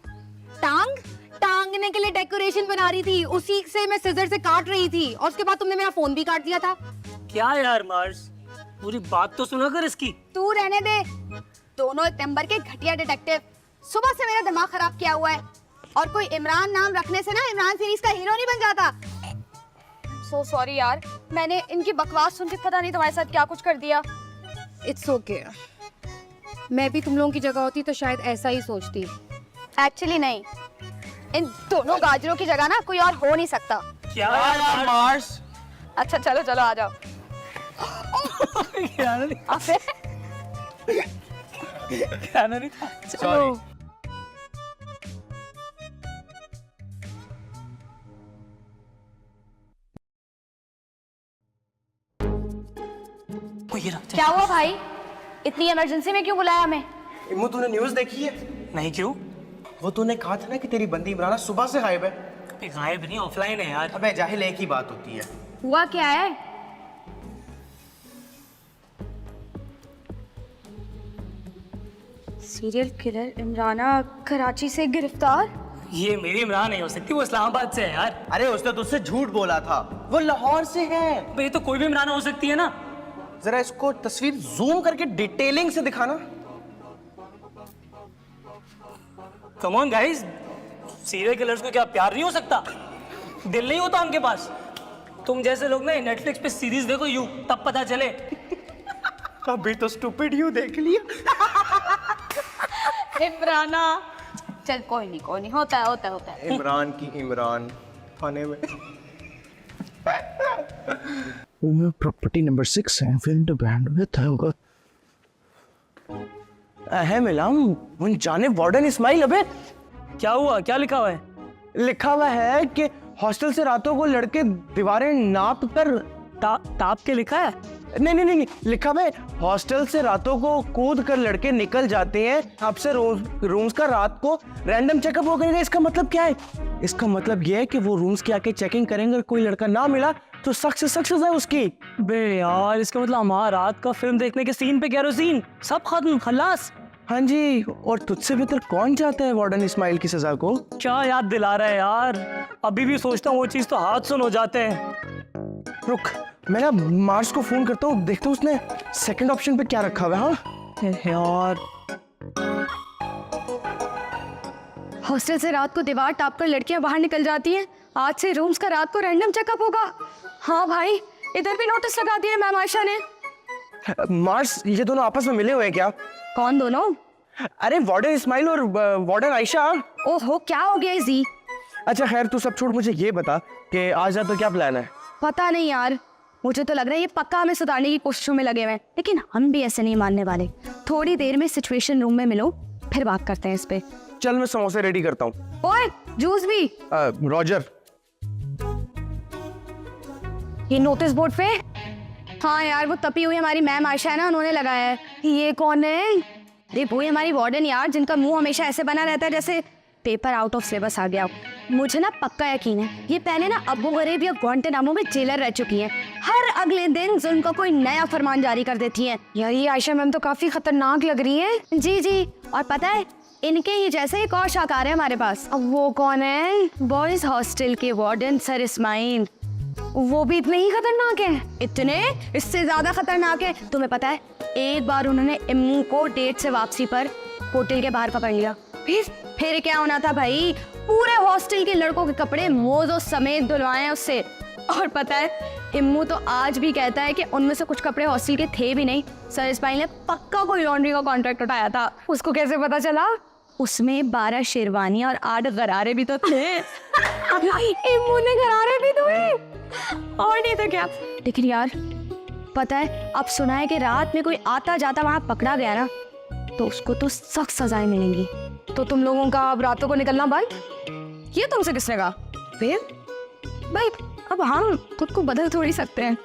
टांगने के लिए डेकोरेशन बना रही थी, उसी से मैं सिजर से काट रही थी और उसके बाद तुमने मेरा फोन भी काट दिया था।
क्या यार मार्स, पूरी बात तो सुना कर इसकी।
तू रहने दे, दोनों एक नंबर के घटिया डिटेक्टिव। सुबह से मेरा दिमाग खराब किया हुआ है। और कोई इमरान नाम रखने से ना इमरान सीरीज का हीरो नहीं बन जाता। सो सॉरी यार, मैंने इनकी बकवास सुन के पता नहीं तुम्हारे साथ क्या कुछ कर दिया।
इट्स ओके, मैं भी तुम लोगों की जगह होती तो शायद ऐसा ही सोचती।
एक्चुअली नहीं, इन दोनों गाजरों की जगह ना कोई और हो नहीं सकता।
क्या यार
मार्स?
अच्छा चलो चलो आ जाओ।
क्या नहीं था।
सॉरी।
क्या हुआ भाई, इतनी इमरजेंसी में क्यों बुलाया हमें?
इम्मू तूने न्यूज़ देखी है?
नहीं, क्यों?
वो तूने कहा था ना कि तेरी बंदी इमराना सुबह से गायब है।
अबे गायब नहीं, ऑफलाइन है यार।
अबे जाहिल, एक ही बात होती है।
हुआ क्या है? सीरियल किलर इमराना कराची से गिरफ्तार।
ये मेरी इमरान नहीं हो सकती, वो इस्लामाबाद से है यार।
अरे उसने तुझसे झूठ बोला था, वो लाहौर से है।
अबे ये तो कोई भी इमरान हो सकती है ना।
जरा इसको तस्वीर जूम करके डिटेलिंग से दिखाना।
Come on guys, serial killers को क्या प्यार नहीं हो सकता? दिल नहीं होता उनके पास? तुम जैसे लोग ना नेटफ्लिक्स पे सीरीज देखो यू, तब पता चले।
अभी तो स्टूपिड यू देख लिया।
इमराना चल कोई नहीं होता है।
इमरान की इमरान खाने में।
प्रॉपर्टी नंबर 6 है, फिल्म द बैंड में था होगा।
है मिलाम, उन जाने वार्डन इस्माइल। अबे
क्या हुआ, क्या लिखा हुआ है?
लिखा हुआ है कि हॉस्टल से रातों को लड़के दीवारें नाप कर
ताप के लिखा है?
नहीं, लिखा हुआ है हॉस्टल से रातों को कूद कर लड़के निकल जाते हैं। आपसे रूम्स का रात को रैंडम चेकअप हो करेगा। इसका मतलब क्या है? इसका मतलब यह है कि वो रूम्स की आके चेकिंग करेंगे, कोई लड़का ना मिला तो सख्त से सख्त सजा है उसकी।
बे यार, इसका मतलब हमारा रात का फिल्म देखने के सीन पे केरोसिन, सब खत्म, खलास।
हाँ जी, और तुझसे बेहतर कौन चाहता है वार्डन इस्माइल की सजा को?
क्या याद दिला रहा है यार, अभी भी सोचता हूँ वो चीज तो हाथ सुन हो जाते हैं।
रुक, मैं ना मार्स को फोन करता हूँ, देखता हूँ उसने सेकंड ऑप्शन पे क्या रखा हुआ है। हाँ
यार,
हॉस्टल से रात को दीवार टाप कर लड़कियां बाहर निकल जाती हैं। आज से रूम्स का रात को रैंडम चेकअप होगा। हाँ भाई, इधर भी नोटिस लगा दिया मैम आयशा ने।
मार्स, ये दोनों आपस में मिले हुए हैं क्या?
कौन दोनों?
अरे वार्डन इस्माइल और वार्डन आयशा।
ओहो, क्या हो गया जी?
अच्छा खैर, तू सब छोड़, मुझे ये बता कि आज रात तो क्या प्लान है?
पता नहीं यार, मुझे तो लग रहा है ये पक्का हमें सुधारने की कोशिशों में लगे हुए हैं, लेकिन हम भी ऐसे नहीं मानने वाले। थोड़ी देर में सिचुएशन रूम में मिलो, फिर बात करते हैं इस पे।
चल मैं समोसे रेडी करता हूँ।
ओए, जूस भी।
रॉजर,
ये नोटिस बोर्ड पे? हाँ यार, वो तपी हुई हमारी मैम आयशा है ना, उन्होंने लगाया है। ये कौन है? अरे वो हमारी वार्डन यार, जिनका मुंह हमेशा ऐसे बना रहता है जैसे पेपर आउट ऑफ सिलेबस आ गया। मुझे ना पक्का यकीन है ये पहले ना अबू गरीब या ग्वांटानामो में जेलर रह चुकी हैं। हर अगले दिन जुल्म का कोई नया फरमान जारी कर देती हैं। यार ये आयशा मैम तो काफी खतरनाक लग रही है। जी जी, और पता है इनके ही जैसे एक और शाकार है हमारे पास। अब वो कौन है? बॉयज हॉस्टल के वार्डन सर इस्माइल। वो भी इतने ही खतरनाक हैं? इतने? इससे ज्यादा खतरनाक है। तुम्हें पता है एक बार उन्होंने इम्मू को डेट से वापसी पर होटल के बाहर पकड़ लिया। फिर क्या होना था भाई, पूरे हॉस्टल के लड़कों के कपड़े मोजों समेत धुलवाए उससे। और पता है इम्मू तो आज भी कहता है कि उनमें से कुछ कपड़े हॉस्टल के थे भी नहीं। सर इस्माइल ने पक्का कोई लॉन्ड्री का कॉन्ट्रैक्ट उठाया था। उसको कैसे पता चला? उसमें 12 शेरवानियां और 8 गरारे भी तो थे। इम्मू ने गरारे भी धोए, और नहीं तो क्या। लेकिन यार पता है, अब सुना है कि रात में कोई आता जाता वहां पकड़ा गया ना, तो उसको तो सख्त सजाएं मिलेंगी। तो तुम लोगों का अब रातों को निकलना बंद? ये तुमसे किसने कहा? फिर भाई अब हम खुद को बदल थोड़ी सकते हैं।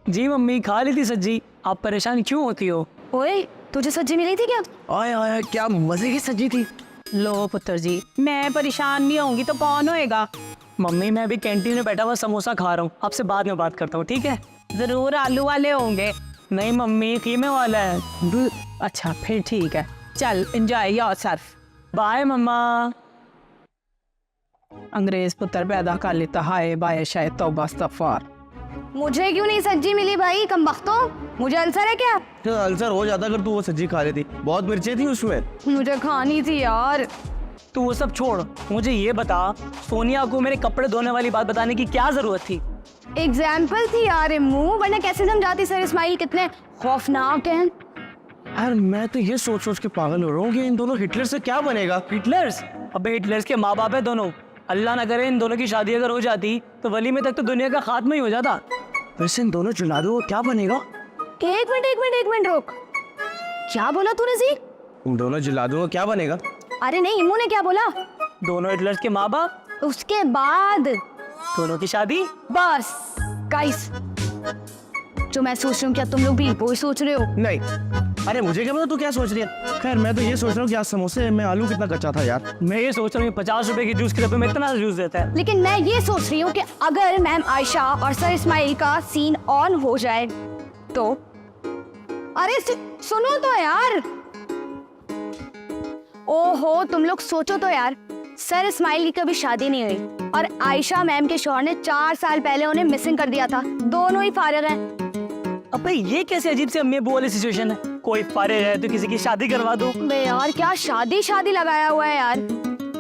जी मम्मी, खा ली थी सब्जी, आप परेशान क्यों होती हो?
ओए, तुझे सब्जी मिली थी क्या?
आय आय, क्या मजे की सब्जी थी।
लो पुत्र जी, मैं परेशान नहीं होंगी तो कौन होएगा?
मम्मी मैं अभी कैंटीन में बैठा हुआ समोसा खा रहा हूँ, आपसे बाद में बात करता हूँ, ठीक है?
जरूर आलू वाले होंगे।
नहीं मम्मी, कीमे वाला है।
अच्छा फिर ठीक है, चल एंजॉय योरसेल्फ।
बाय मम्मा।
अंग्रेज पुत्र पैदा कर लेता, हाय बाय शायद तौबा इस्तगफार।
मुझे क्यों नहीं सब्जी मिली भाई, कमबख्तों? मुझे अल्सर है क्या?
तो अल्सर हो जाता अगर तू वो सब्जी खा लेती, बहुत मिर्चें थी उसमें।
मुझे खानी थी यार।
तू वो सब छोड़, मुझे ये बता, सोनिया को मेरे कपड़े धोने वाली बात बताने की क्या जरूरत थी?
एग्जाम्पल थी यार इम्मू, वरना कैसे समझाती सर इस्माइल कितने खौफनाक हैं।
यार मैं तो ये सोच सोच के पागल हो रहा हूँ कि इन दोनों हिटलर से क्या बनेगा।
हिटलर्स? अबे हिटलर्स के माँ बाप है दोनों। अल्लाह ना करे इन दोनों की शादी अगर हो जाती तो वली में तक तो दुनिया का खात्मा ही हो जाता।
वैसे इन दोनों जुला दो, क्या बनेगा?
एक मिनट रुक, क्या बोला तूने जी?
इन दोनों जुला दो, क्या बनेगा?
अरे नहीं, इम्मू ने क्या बोला?
दोनों हिटलर्स के माँ बाप,
उसके बाद
दोनों की शादी।
बस गाइस, जो मैं सोच रही हूँ क्या तुम लोग भी वही सोच रहे हो?
नहीं, अरे मुझे क्या पता तू क्या सोच रही है। खैर मैं तो ये सोच रहा हूँ कि आज समोसे में आलू कितना कच्चा था यार।
मैं ये सोच रहा हूँ 50 रुपए की जूस के डब्बे में इतना जूस देता है।
लेकिन मैं ये सोच रही हूँ कि अगर मैम आयशा और सर इस्माइल का सीन ऑन हो जाए तो। अरे सुनो तो यार, ओहो तुम लोग सोचो तो यार, सर इस्माइल की कभी शादी नहीं हुई और आयशा मैम के शौहर ने 4 साल पहले उन्हें मिसिंग कर दिया था। दोनों ही फारिग हैं।
अबे ये कैसे अजीब से अम्मी अब्बू वाली सिचुएशन है? कोई फारिग है तो किसी की शादी करवा दो।
बे यार क्या शादी लगाया हुआ है यार।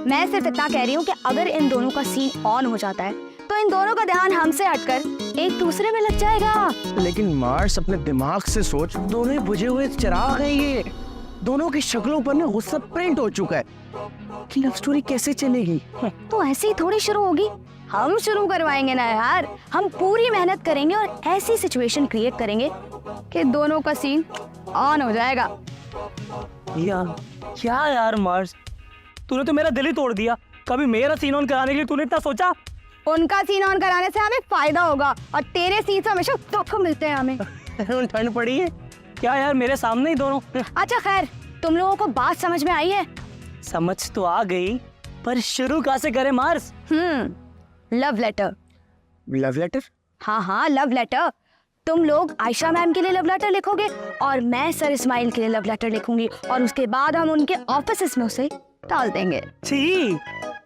मैं सिर्फ इतना कह रही हूँ कि अगर इन दोनों का सीन ऑन हो जाता है तो इन दोनों का ध्यान हमसे हटकर एक दूसरे में लग जाएगा।
लेकिन मार्स अपने दिमाग से सोच, दोनों ही बुझे हुए चिराग हैं ये। दोनों की शक्लों पर ना गुस्सा प्रिंट हो चुका है कि लव स्टोरी कैसे चलेगी।
तो ऐसे ही थोड़ी शुरू होगी। हम शुरू करवाएंगे ना यार, हम पूरी मेहनत करेंगे और ऐसी सिचुएशन क्रिएट करेंगे कि दोनों का सीन ऑन हो जाएगा।
यार क्या यार मार्स, तूने तो मेरा दिल ही तोड़ दिया। कभी मेरा सीन ऑन कराने के लिए तूने इतना सोचा?
उनका सीन ऑन कराने से हमें फायदा होगा और तेरे सीन से हमेशा दुख मिलते हैं हमें।
ठंड पड़ी है क्या यार, मेरे सामने ही दोनों।
अच्छा खैर, तुम लोगों को बात समझ में आई है?
समझ तो आ गई, पर शुरू कहाँ से करें Mars?
Love letter.
Love letter?
हाँ हाँ, लव लेटर। तुम लोग आयशा मैम के लिए लव लेटर लिखोगे और मैं सर इस्माइल के लिए लव लेटर लिखूंगी और उसके बाद हम उनके ऑफिस में उसे डाल देंगे।
छी,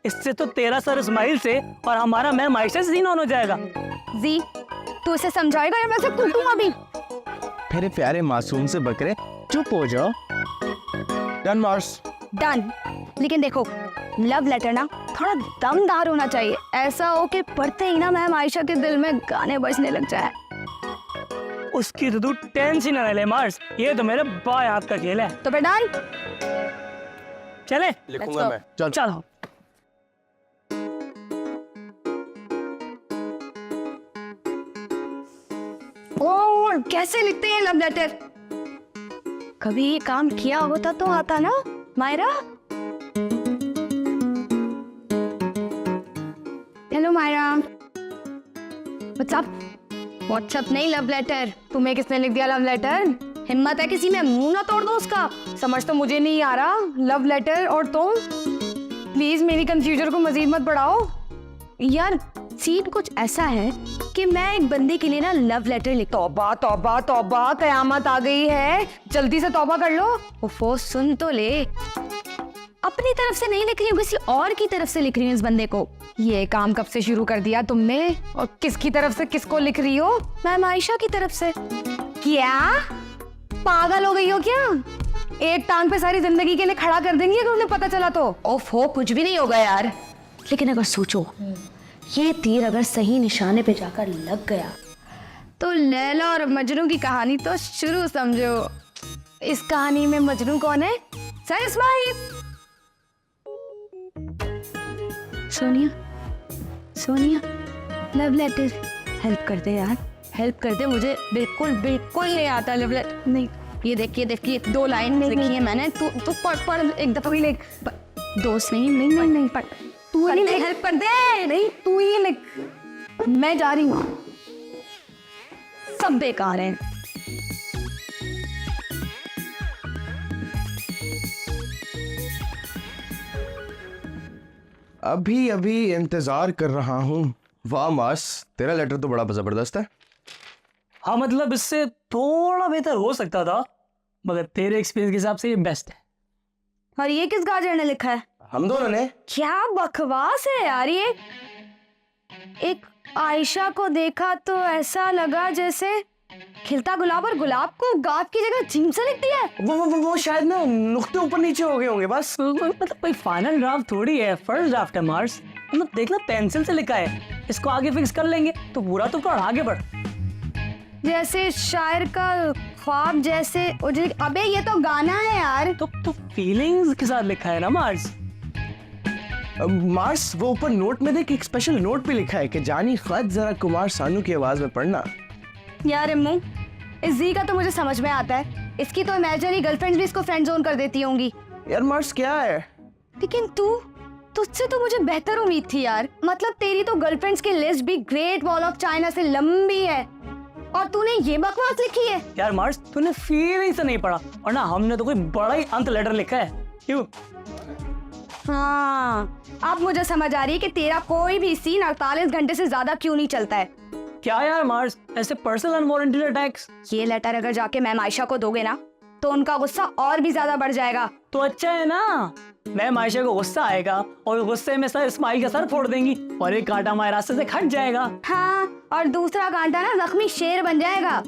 इससे तो तेरा सर इस्माइल से और हमारा मैम आयशा से सीन ऑन हो जाएगा।
जी, तू इसे समझाएगा या मैं इसे कूटूंगा अभी?
मेरे प्यारे मासूम से बकरे, चुप हो जाओ। Done Mars.
डन। लेकिन देखो, लव लेटर ना थोड़ा दमदार होना चाहिए, ऐसा हो कि पढ़ते ही ना मैम आयशा के दिल में गाने बजने लग जाए।
उसकी तो तू टेंशन न ले मार्स, ये तो मेरे बाएं हाथ का खेल है।
तो फिर डन,
चले
लिखूंगा मैं। चल
चलो।
ओ कैसे लिखते हैं लव लेटर? कभी ये काम किया होता तो आता ना Myra. Hello Myra, what's up? What's up नहीं, लव लेटर। तुम्हें किसने लिख दिया लव लेटर? हिम्मत है किसी में मुंह ना तोड़ दो उसका। समझ तो मुझे नहीं आ रहा, लव लेटर और तुम। प्लीज मेरी कंफ्यूजन को मजीद मत बढ़ाओ यार। सीन कुछ ऐसा है कि मैं एक बंदे के लिए ना लव लेटर लिख। तौबा तौबा तौबा, कयामत आ गई है, जल्दी से तौबा कर लो। ओफो, सुन तो ले, अपनी तरफ से नहीं लिख रही हूँ, किसी और की तरफ से लिख रही हूँ इस बंदे को। ये काम कब से शुरू कर दिया तुमने? और किसकी तरफ से किसको लिख रही हो? मैम आयशा की तरफ से। क्या पागल हो गई हो क्या? एक टांग पे सारी जिंदगी के लिए खड़ा कर देंगी अगर उन्हें पता चला तो। ओफो, कुछ भी नहीं होगा यार। लेकिन अगर सोचो, ये तीर अगर सही निशाने पे जाकर लग गया तो लैला और मजनू की कहानी तो शुरू समझो। इस कहानी में मजनू कौन है? Sir Ismail. Sonia, Sonia, love letter help कर दे यार, हेल्प कर दे। मुझे बिल्कुल बिल्कुल नहीं आता लव लेटर। नहीं, ये देखिए देखिए, 2 लाइन लिखी है मैंने। तू पढ़ एक दफा भी लिख। दोस्त नहीं नहीं नहीं नहीं पढ़, तू ही लिख, हेल्प कर दे। नहीं, तू ही लिख। मैं जा रही हूँ, सब बेकार हैं।
अभी अभी इंतजार कर रहा हूँ। वाह मार्स, तेरा लेटर तो बड़ा जबरदस्त है।
हाँ मतलब इससे थोड़ा बेहतर हो सकता था, मगर तेरे एक्सपीरियंस के हिसाब से ये बेस्ट है।
और ये किस गाजर ने लिखा है?
हम दोनों ने।
क्या बकवास है यार ये। एक आयशा को देखा तो ऐसा लगा जैसे खिलता गुलाब और गुलाब को गाब की जगह जिम से लिख दिया है।
वो शायद ना नुक्ते ऊपर नीचे हो गए होंगे बस।
मतलब कोई फाइनल ड्राफ्ट थोड़ी है, फर्स्ट ड्राफ्ट है मार्स। मतलब देखना, पेंसिल से लिखा है, इसको आगे फिक्स कर लेंगे तो पूरा तो पढ़, आगे बढ़।
जैसे शायर का ख्वाब जैसे अबे ये तो गाना है यार।
तो फीलिंग्स के साथ लिखा है ना मार्स।
मार्स, वो ऊपर नोट में देख, एक स्पेशल नोट पे लिखा है कि जानी खत जरा कुमार सानू की आवाज में पढ़ना।
यार इम्मू, इस जी का तो मुझे समझ में आता है, इसकी तो इमेजिनरी गर्लफ्रेंड भी इसको फ्रेंड जोन कर देती होंगी।
यार मार्स क्या है?
लेकिन तुझसे तो मुझे बेहतर उम्मीद थी यार। मतलब तेरी तो गर्लफ्रेंड्स की लिस्ट भी ग्रेट वॉल ऑफ चाइना से लंबी है और तूने ये बकवास लिखी है।
यार मार्स, तूने फीलिंग से नहीं पढ़ा, और ना हमने तो कोई बड़ा ही अंत लेटर लिखा है। क्यों?
हाँ, अब मुझे समझ आ रही है कि तेरा कोई भी सीन 48 घंटे से ज्यादा क्यों नहीं चलता है।
क्या यार मार्स, ऐसे पर्सनल अनवांटेड अटैक्स?
ये लेटर अगर जाके मैम आयशा को दोगे ना तो उनका गुस्सा और भी ज्यादा बढ़ जाएगा।
तो अच्छा है ना, मैम आयशा को गुस्सा आएगा और गुस्से में सर इस्माइल का सर फोड़ देंगी और एक कांटा हमारे रास्ते से हट जाएगा।
हाँ, और दूसरा कांटा ना जख्मी शेर बन जाएगा।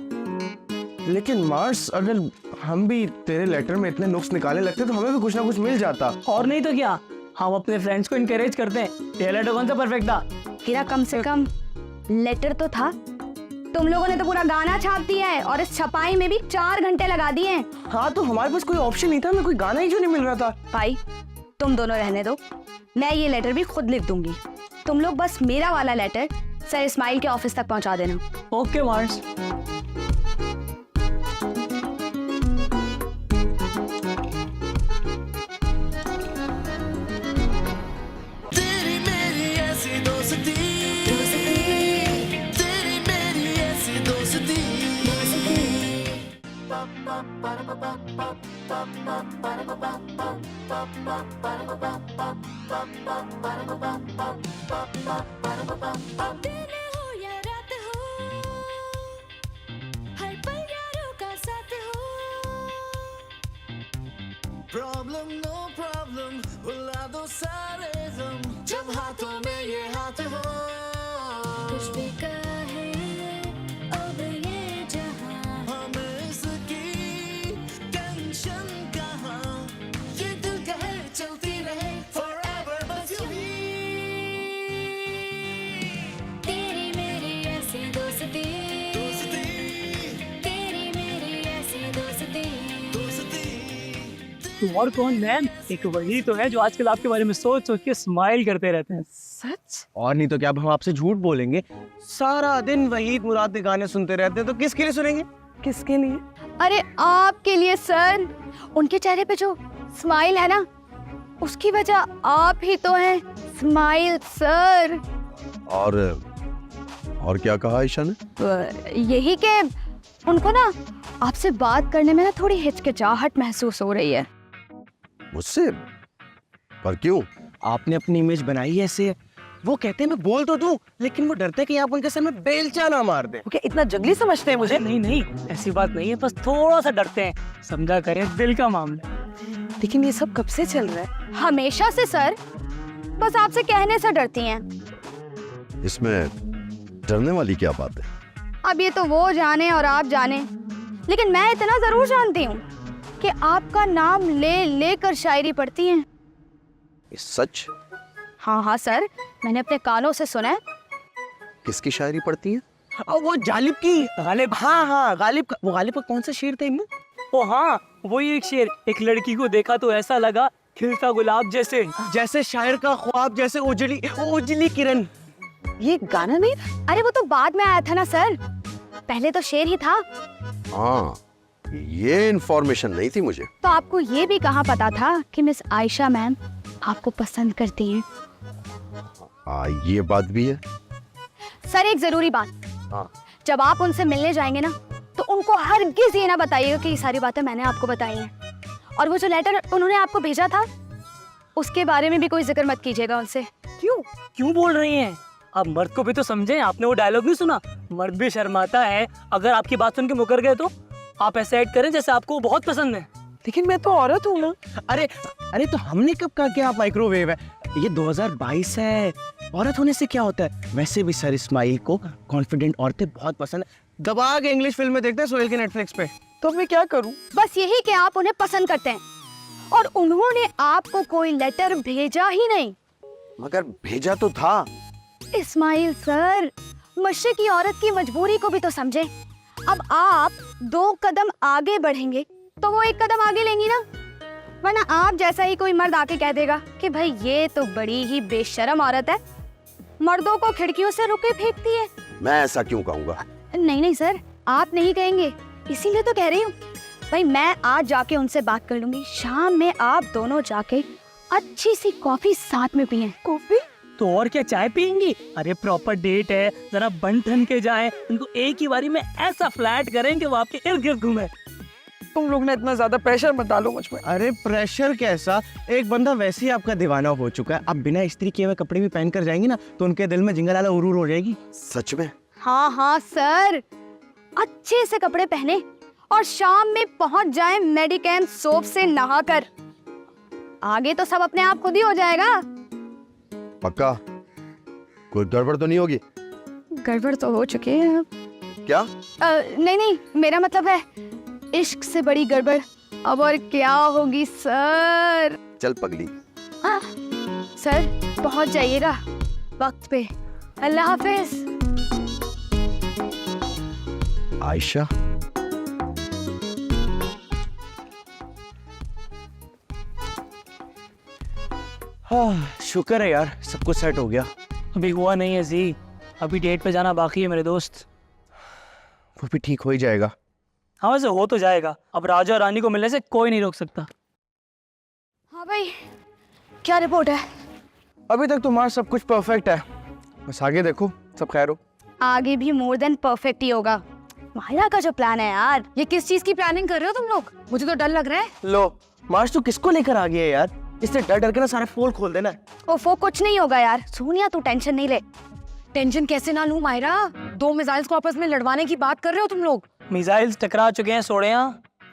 लेकिन मार्स, अगर हम भी तेरे लेटर में इतने नुक्स निकालने लगते तो हमें भी कुछ ना कुछ मिल जाता।
और नहीं तो क्या, हम अपने फ्रेंड्स को इनकरेज करते हैं। ये लेटर कौन सा परफेक्ट था?
तेरा कम से कम लेटर तो था। तुम लोगों ने तो पूरा गाना छाप दिया है और इस छपाई में भी 4 घंटे लगा दिए हैं।
हाँ, तो हमारे पास कोई ऑप्शन नहीं था, हमें कोई गाना ही क्यों नहीं मिल रहा था?
भाई तुम दोनों रहने दो, मैं ये लेटर भी खुद लिख दूंगी। तुम लोग बस मेरा वाला लेटर सर इस्माइल के ऑफिस तक पहुंचा देना।
Okay Mars.
तेरी मेरी ऐसी दोस्ती, तेरी मेरी ऐसी दोस्ती। दिन हो या रात हो, हर पल यारों का साथ हो। प्रॉब्लम नो प्रॉब्लम, भुला दो सारे गम, जब हाथों में ये हाथ हो। कुछ भी कहे अब ये जहां, हमें इसकी टेंशन कहाँ। ये दिल कहे चलती रहे forever बस यूं ही। तेरी मेरी ऐसी दोस्ती, तेरी मेरी ऐसी दोस्ती।
और कौन मैम? एक वही तो है जो आजकल आपके बारे में सोच सोच के स्माइल करते रहते हैं।
सच?
और नहीं तो क्या, अब हम आपसे झूठ बोलेंगे? सारा दिन वहीद मुराद के गाने सुनते रहते हैं, तो किसके लिए सुनेंगे?
किसके लिए?
अरे आपके लिए सर। उनके चेहरे पे जो स्माइल है ना, उसकी वजह आप ही तो हैं। Smile sir.
और क्या कहा आयशा ने?
यही कि उनको ना आपसे बात करने में ना थोड़ी हिचकिचाहट महसूस हो रही है।
मुझसे? पर क्यों?
आपने अपनी इमेज बनाई है ऐसे। वो कहते हैं मैं बोल तो दूं, लेकिन वो डरते हैं कि आप उनके सर में बेलचा ना मार दें।
वो क्या इतना जंगली समझते हैं मुझे?
नहीं नहीं, ऐसी बात नहीं है, बस थोड़ा सा डरते हैं। समझा करें, दिल का मामला।
लेकिन ये सब कब से चल रहा है?
हमेशा से सर, बस आपसे कहने से डरती हैं।
इसमें डरने वाली क्या बात है?
अब ये तो वो जाने और आप जाने, लेकिन मैं इतना जरूर जानती हूँ कि आपका नाम ले लेकर शायरी पढ़ती हैं।
ये सच?
हाँ हाँ सर, मैंने अपने कानों से सुना है।
किसकी शायरी पढ़ती है?
वो गालिब की।
गालिब?
हाँ हाँ, गालिब का। वो गालिब का कौन सा शेर था इनमें?
ओ हाँ, वही एक शेर। एक लड़की को देखा तो ऐसा लगा खिलता गुलाब जैसे,
जैसे शायर का ख्वाब, जैसे उजली उजली किरण।
ये गाना नहीं था?
अरे वो तो बाद में आया था ना सर, पहले तो शेर ही था।
हाँ, ये इन्फॉर्मेशन नहीं थी मुझे।
तो आपको ये भी कहाँ पता था कि मिस आयशा मैम आपको पसंद करती हैं?
ये बात भी है।
सर एक जरूरी बात,
हाँ।
जब आप उनसे मिलने जाएंगे ना, तो उनको हरगिज ये ना बताइएगा कि ये सारी बातें मैंने आपको बताई हैं। और वो जो लेटर उन्होंने आपको भेजा था, उसके बारे में भी कोई जिक्र मत कीजिएगा उनसे।
क्यों बोल रही हैं? आप मर्द को भी तो समझें। आपने वो डायलॉग नहीं सुना? मर्द भी शर्माता है, अगर आपकी बात सुन के मुकर गए तो आप ऐसे एक्ट करें जैसे आपको बहुत पसंद है।
लेकिन मैं तो औरत हूँ ना।
अरे अरे, तो हमने कब कहा कि आप माइक्रोवेव है? ये 2022 है, औरत होने से क्या होता है? वैसे भी सर इस्माइल को कॉन्फिडेंट औरतें बहुत पसंद है। दबा के इंग्लिश फिल्में देखते हैं सोहेल के नेटफ्लिक्स पे।
तो मैं क्या करूँ?
बस यही कि आप उन्हें पसंद करते हैं, और उन्होंने आपको कोई लेटर भेजा ही नहीं।
मगर भेजा तो था।
इस्माइल सर, मशरक़ की औरत की मजबूरी को भी तो समझे। अब आप 2 कदम आगे बढ़ेंगे तो वो 1 कदम आगे लेंगी ना, वरना आप जैसा ही कोई मर्द आके कह देगा कि भाई ये तो बड़ी ही बेशरम औरत है, मर्दों को खिड़कियों से रुके फेंकती है।
मैं ऐसा क्यों कहूँगा?
नहीं नहीं सर, आप नहीं कहेंगे, इसीलिए तो कह रही हूँ। भाई मैं आज जाके उनसे बात कर लूंगी, शाम में आप दोनों जाके अच्छी सी कॉफी साथ में पिएं।
कॉफी?
तो और क्या, चाय पियेंगी? अरे प्रॉपर डेट है, जरा बन ठन के जाएं, उनको एक ही बारी में ऐसा फ्लैट करें कि वो आपके इर्द गिर्द घूमे।
तुम लोग ना इतना ज्यादा प्रेशर मत डालो मुझ पे।
अरे प्रेशर कैसा, एक बंदा वैसे ही आपका दीवाना हो चुका है। अब बिना इस्त्री किए हुए कपड़े भी पहन कर जाएंगी ना, तो उनके दिल में जिंगलाला उरूर हो जाएगी।
सच में?
हाँ हाँ सर, अच्छे से कपड़े पहने और शाम में पहुंच जाए मेडिकेम सोप से नहाकर। आगे तो सब अपने आप खुद ही हो जाएगा।
पक्का? कोई गड़बड़ तो नहीं होगी?
गड़बड़ तो हो चुकी है अब।
क्या?
नहीं नहीं, मेरा मतलब है इश्क से बड़ी गड़बड़ अब और क्या होगी सर।
चल पगली।
सर पहुंच जाइएगा वक्त पे। अल्लाह हाफिज।
आयशा,
हाँ शुक्र है यार, सब कुछ सेट हो गया।
अभी हुआ नहीं है जी, अभी डेट पे जाना बाकी है मेरे दोस्त।
वो भी ठीक हो ही जाएगा।
हाँ वैसे हो तो जाएगा, अब राजा और रानी को मिलने से कोई नहीं रोक सकता।
हाँ भाई, क्या रिपोर्ट है?
अभी तक तुम्हारा सब कुछ परफेक्ट है, बस आगे देखो सब खैर हो।
आगे भी मोर देन परफेक्ट ही होगा। माहिरा का जो प्लान है यार,
ये किस चीज की प्लानिंग कर रहे हो तुम लोग? मुझे तो डर लग रहा है।
लो मार्च, तू किसको लेकर आ गया यार? इसने डर डर के ना सारे पोल खोल देना है।
ओफो कुछ नहीं होगा यार। सोनिया तू टेंशन नहीं ले।
टेंशन कैसे ना लूं मायरा? 2 मिसाइल्स को आपस में लड़वाने की बात कर रहे हो तुम लोग।
मिसाइल्स टकरा चुके हैं सोड़िया,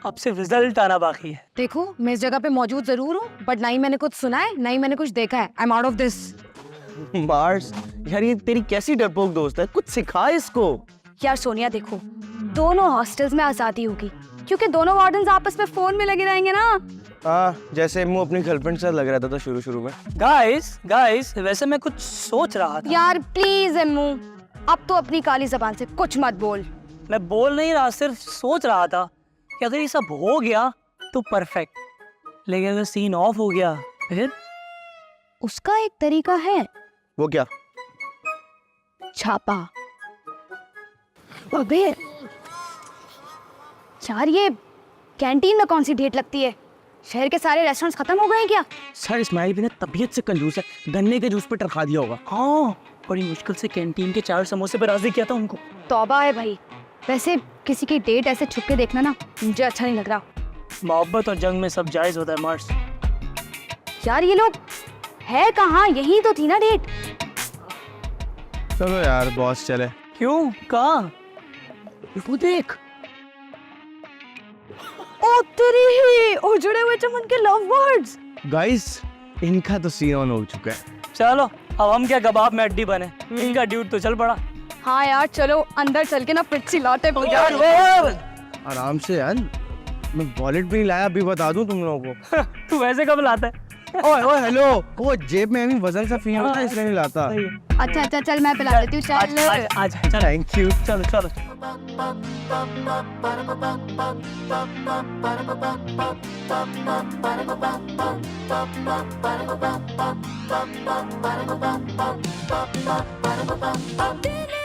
अब सिर्फ रिजल्ट आना बाकी है।
देखो मैं इस जगह पे मौजूद जरूर हूँ, बट ना ही मैंने कुछ सुना है ना ही मैंने कुछ देखा है। I am out of this.
Mars यार, ये तेरी कैसी डरपोक दोस्त है, कुछ सिखा इसको।
यार सोनिया देखो, दोनों हॉस्टल्स में आजादी होगी क्योंकि दोनों वार्डन्स आपस में फोन में लगे रहेंगे ना।
हाँ, जैसे मुंह अपनी गर्लफ्रेंड से लग रहा था शुरू में।
गाइस वैसे मैं कुछ सोच रहा था।
यार प्लीज एम्मू, अब तो अपनी काली जबान से कुछ मत बोल।
मैं बोल नहीं रहा, सिर्फ सोच रहा था कि अगर ये सब हो गया तो परफेक्ट, लेकिन अगर सीन ऑफ हो गया फिर?
उसका एक तरीका है।
वो क्या?
छापा। अबे यार, ये कैंटीन में कौन सी डेट लगती है? शहर के सारे रेस्टोरेंट्स खत्म हो गए हैं क्या?
सर इस्माइल भी ना तबीयत से कंजूस है, गन्ने के जूस पे टरखा दिया होगा।
हाँ, बड़ी मुश्किल से कैंटीन के 4 समोसे पर राजी किया था उनको।
तौबा है भाई। वैसे किसी की डेट ऐसे छुप के देखना ना मुझे अच्छा नहीं लग रहा।
मोहब्बत और जंग में सब जायज होता है मार्स।
यार ये लोग है कहाँ? यही तो थी ना डेट।
चलो यार बॉस चले।
क्यों? कहाँ?
वो देख।
ओ तेरी उजड़े हुए चमन के लव वर्ड्स।
गाइस इनका तो सीन ऑन हो चुका है।
चलो अब हम क्या कबाब में अड्डी बने, इनका ड्यूट तो चल पड़ा।
हाँ यार चलो अंदर चल के ना पिच्ची लौटे
यार
आराम से यार, मैं वॉलेट भी नहीं लाया, अभी बता दूं तुम लोगों को।
तू वैसे कब लाता है?
ओए ओए हेलो, वो जेब में अभी वजन सा फील होता है इसलिए नहीं लाता।
अच्छा चल मैं पिला देती हूँ। चल
आज
थैंक यू।
चलो चलो।
Ba-da-ba-ba-ba